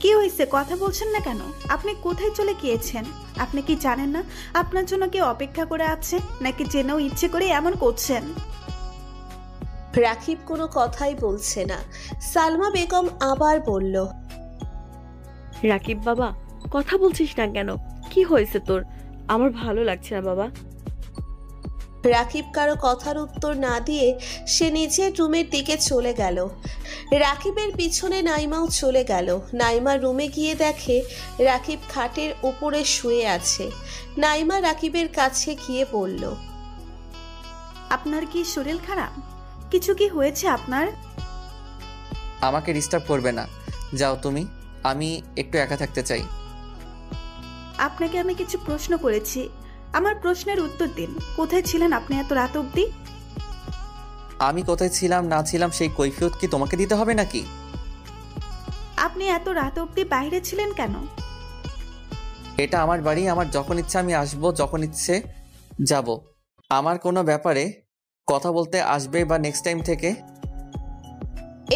কি হয়েছে, কথা বলছেন না কেন? আপনি কোথায় চলে গিয়েছেন? আপনি কি জানেন না আপনার জন্য কেউ অপেক্ষা করে আছে? নাকি জেনেও ইচ্ছে করে এমন করছেন? রাকিব কোনো কথাই বলছে না। সালমা বেগম আবার বলল, রাকিব বাবা, কথা বলছিস না কেন? কি হয়েছে তোর? আমার ভালো লাগছে না বাবা। রাকিব কারো কথার উত্তর না দিয়ে সে নিজের রুমের দিকে চলে গেল। রাকিবের পিছনে নাইমাও চলে গেল। নাইমা রুমে গিয়ে দেখে রাকিব খাটের উপরে শুয়ে আছে। নাইমা রাকিবের কাছে গিয়ে বলল, আপনার কি শরীর খারাপ? কিছু কি হয়েছে আপনার? আমাকে ডিস্টার্ব করবে না, যাও তুমি। আমি একটু একা থাকতে চাই। আপনাকে আমি কিছু প্রশ্ন করেছি, আমার প্রশ্নের উত্তর দিন। কোথায় ছিলেন আপনি এত রাত অবধি? আমি কোথায় ছিলাম না ছিলাম সেই কৈফিয়ত কি তোমাকে দিতে হবে নাকি? আপনি এত রাত অবধি বাইরে ছিলেন কেন? এটা আমার বাড়ি, আমার যখন ইচ্ছে আমি আসবো, যখন ইচ্ছে যাব। আমার কোনো ব্যাপারে কথা বলতে আসবে বা নেক্সট টাইম থেকে।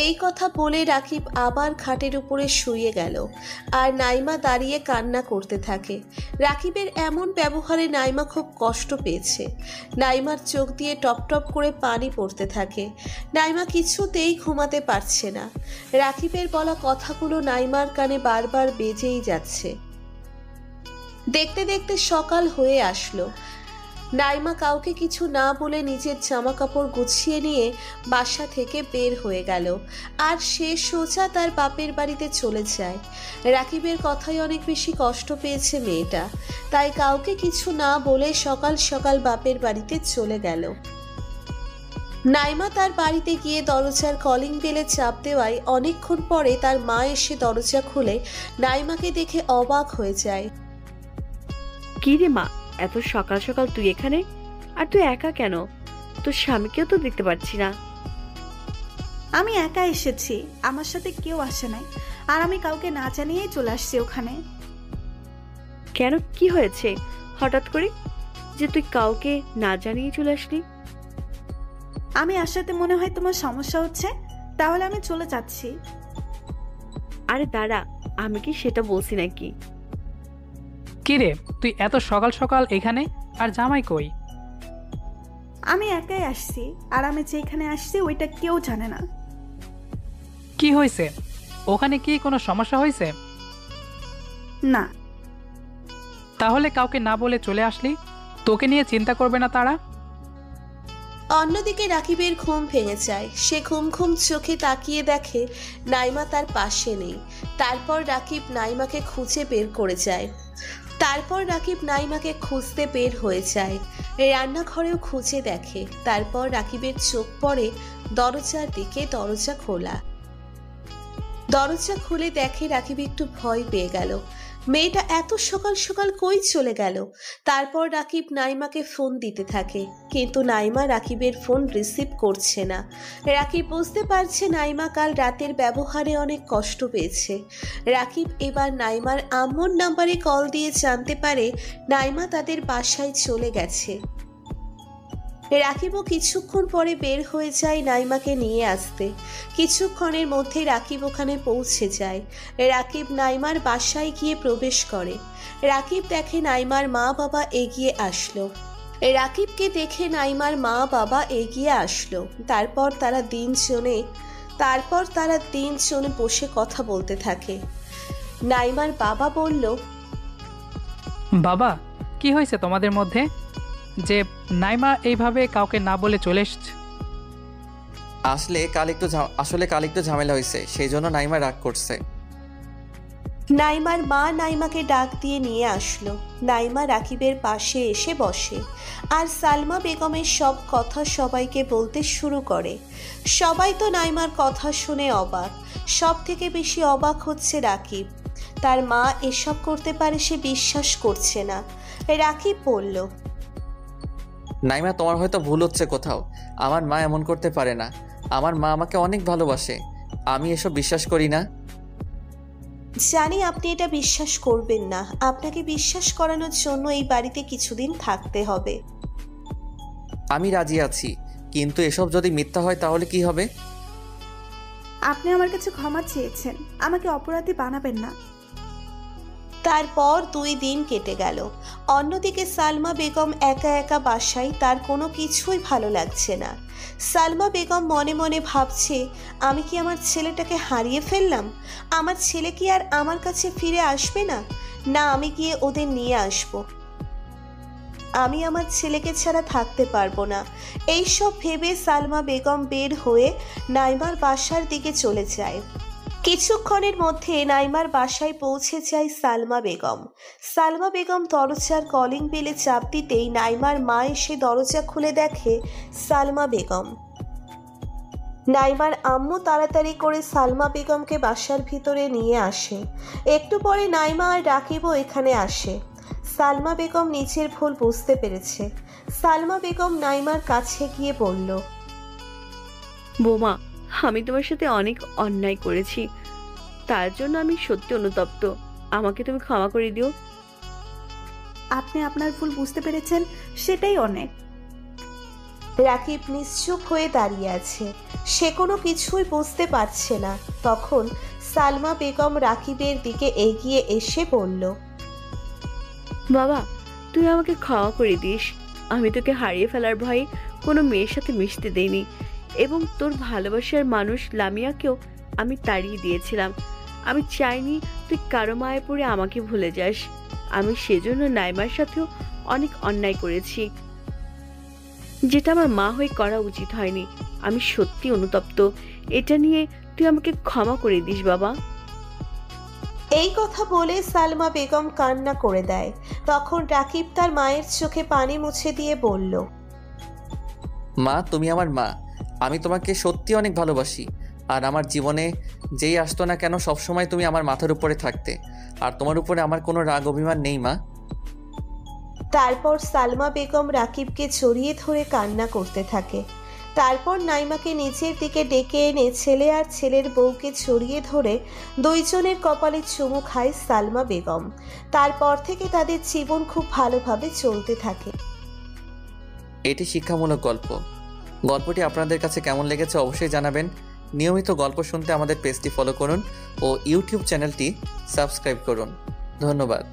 এই কথা বলে রাকিব আবার খাটের উপরে শুয়ে গেল আর নাইমা দাঁড়িয়ে কান্না করতে থাকে। রাকিবের এমন ব্যবহারে নাইমা খুব কষ্ট পেয়েছে। নাইমার চোখ দিয়ে টপ টপ করে পানি পড়তে থাকে। নাইমা কিছুতেই ঘুমাতে পারছে না। রাকিবের বলা কথাগুলো নাইমার কানে বারবার বেজেই যাচ্ছে। দেখতে দেখতে সকাল হয়ে আসলো। নাইমা কাউকে কিছু না বলে নিজের জামা কাপড় গুছিয়ে নিয়ে বাসা থেকে বের হয়ে গেল আর সে সোজা তার বাপের বাড়িতে চলে যায়। রাকিবের কথায় অনেক বেশি কষ্ট পেয়েছে মেয়েটা, তাই কাউকে কিছু না বলে সকাল সকাল বাপের বাড়িতে চলে গেল। নাইমা তার বাড়িতে গিয়ে দরজার কলিং বেলে চাপ দেওয়ায় অনেকক্ষণ পরে তার মা এসে দরজা খুলে নাইমাকে দেখে অবাক হয়ে যায়। কি রে মা, এত সকাল সকাল তুই এখানে? আর তুই একা কেন? তোর স্বামীকেও তো দেখতে পাচ্ছি না। আমি একা এসেছি, আমার সাথে কেউ আসে নাই, আর আমি কাউকে না জানিয়েই চলে আসছি ওখানে। কেন, কি হয়েছে হঠাৎ করে যে তুই কাউকে না জানিয়ে চলে আসলি? আমি আসাতে মনে হয় তোমার সমস্যা হচ্ছে, তাহলে আমি চলে যাচ্ছি। আরে দাঁড়া, আমি কি সেটা বলছি নাকি? কি রে, তুই এত সকাল সকাল এখানে? আর জামাই কই? আমি একাই আসছি, আর আমি যেখানে আসছি ওইটা কেউ জানে না। কি হয়েছে? ওখানে কি কোনো সমস্যা হয়েছে? না। তাহলে কাউকে না বলে চলে আসলি? তোকে নিয়ে চিন্তা করবে না তারা? অন্যদিকে রাকিবের ঘুম ভেঙে যায়। সে ঘুম ঘুম চোখে তাকিয়ে দেখে নাইমা তার পাশে নেই। তারপর রাকিব নাইমাকে খুঁজে বের করে যায়। খুঁজতে বের হয়ে যায়। রান্নাঘরেও খুঁজে দেখে। তারপর রাকিবের চোখ পড়ে দরজার দিকে। দরজা খোলা। দরজা খুলে দেখে রাকিব একটু ভয় পেয়ে গেল। মেয়েটা এত সকাল সকাল কই চলে গেল? তারপর রাকিব নাইমাকে ফোন দিতে থাকে, কিন্তু নাইমা রাকিবের ফোন রিসিভ করছে না। রাকিব বুঝতে পারছে নাইমা কাল রাতের ব্যবহারে অনেক কষ্ট পেয়েছে। রাকিব এবার নাইমার আম্মুর নাম্বারে কল দিয়ে জানতে পারে নাইমা তাদের বাসায় চলে গেছে। রাকিবও কিছুক্ষণ পরে বের হয়ে যায় নাইমাকে নিয়ে আসতে। কিছুক্ষণের মধ্যে রাকিব ওখানে পৌঁছে যায়। রাকিব নাইমার বাসায় গিয়ে প্রবেশ করে। রাকিব দেখে নাইমার মা বাবা এগিয়ে আসলো। রাকিবকে দেখে নাইমার মা বাবা এগিয়ে আসলো। তারপর তারা তিনজনে বসে কথা বলতে থাকে। নাইমার বাবা বলল, বাবা, কি হয়েছে তোমাদের মধ্যে যে নাইমা এইভাবে কাউকে না বলে চলে এসছে? আসলে কাল একটু ঝামেলা হয়েছে, সেই জন্য নাইমা রাগ করছে। নাইমার মা নাইমাকে ডাক দিয়ে নিয়ে আসলো। নাইমা রাকিবের পাশে এসে বসে আর সালমা বেগমের সব কথা সবাইকে বলতে শুরু করে। সবাই তো নাইমার কথা শুনে অবাক। সব থেকে বেশি অবাক হচ্ছে রাকিব। তার মা এসব করতে পারে সে বিশ্বাস করছে না। রাকিব বলল, নাইমা, তোমার হয়তো ভুল হচ্ছে কোথাও। আমার মা এমন করতে পারে না। আমার মা আমাকে অনেক ভালোবাসে। আমি এসব বিশ্বাস করি না। জানি আপনি এটা বিশ্বাস করবেন না। আপনাকে বিশ্বাস করানোর জন্য এই বাড়িতে কিছুদিন থাকতে হবে। আমি রাজি আছি, কিন্তু এসব যদি মিথ্যা হয় তাহলে কি হবে? আপনি আমার কাছে ক্ষমা চেয়েছেন, আমাকে অপরাধী বানাবেন না। তারপর 2 দিন কেটে গেল। অন্যদিকে সালমা বেগম একা একা বাসায়। তার কোনো কিছুই ভালো লাগছে না। সালমা বেগম মনে মনে ভাবছে, আমি কি আমার ছেলেটাকে হারিয়ে ফেললাম? আমার ছেলে কি আর আমার কাছে ফিরে আসবে না? না, আমি গিয়ে ওদের নিয়ে আসব। আমি আমার ছেলেকে ছাড়া থাকতে পারবো না। এইসব ভেবে সালমা বেগম বের হয়ে নাইমার বাসার দিকে চলে যায়। কিছুক্ষণের মধ্যে নাইমার বাসায় পৌঁছে যায় সালমা বেগম। সালমা বেগম দরজার কলিং বেলে চাপ দিতেই নাইমার মা এসে দরজা খুলে দেখে সালমা বেগম। নাইমার আম্মু তাড়াতাড়ি করে সালমা বেগমকে বাসার ভিতরে নিয়ে আসে। একটু পরে নাইমা আর রাকিবও এখানে আসে। সালমা বেগম নিজের ভুল বুঝতে পেরেছে। সালমা বেগম নাইমার কাছে গিয়ে বলল, বোমা, আমি তোমার সাথে অনেক অন্যায় করেছি, তার জন্য আমি সত্যি অনুতপ্ত। আমাকে তুমি ক্ষমা করে দিও। আপনি আপনার ভুল বুঝতে পেরেছেন, সেটাই অনেক। রাকিব নিশ্চুপ হয়ে দাঁড়িয়ে আছে। সে কোনো কিছুই বুঝতে পারছে না। তখন সালমা বেগম রাকিবের দিকে এগিয়ে এসে বলল, বাবা, তুই আমাকে ক্ষমা করে দিস। আমি তোকে হারিয়ে ফেলার ভয়ে কোনো মেয়ের সাথে মিশতে দেইনি, এবং তোর ভালোবাসার মানুষ লামিয়াকেও আমি তাড়িয়ে দিয়েছিলাম। আমি চাইনি তুই কারো মায়ে পড়ে আমাকে ভুলে যাস। আমি সেজন্য নাইমার সাথেও অনেক অন্যায় করেছি, যেটা আমার মা হয়ে করা উচিত হয়নি। আমি সত্যি অনুতপ্ত। এটা নিয়ে তুই আমাকে ক্ষমা করে দিস বাবা। এই কথা বলে সালমা বেগম কান্না করে দেয়। তখন রাকিব তার মায়ের চোখে পানি মুছে দিয়ে বলল, মা, তুমি আমার মা। আমি তোমাকে সত্যি অনেক ভালোবাসি। আর আমার জীবনে যেই আসতো না কেন, সবসময় তুমি আমার মাথার উপরে থাকতে। আর তোমার উপরে আমার কোনো রাগ অভিমান নেই মা। তারপর সালমা বেগম রাকিবকে জড়িয়ে ধরে কান্না করতে থাকে। তারপর নাইমাকে নিচের দিকে ডেকে এনে ছেলে আর ছেলের বউকে জড়িয়ে ধরে দুইজনের কপালে চুমু খায় সালমা বেগম। তারপর থেকে তাদের জীবন খুব ভালোভাবে চলতে থাকে। এটি শিক্ষামূলক গল্প। গল্পটি আপনাদের কাছে কেমন লেগেছে অবশ্যই জানাবেন। নিয়মিত গল্প শুনতে আমাদের পেজটি ফলো করুন ও ইউটিউব চ্যানেলটি সাবস্ক্রাইব করুন। ধন্যবাদ।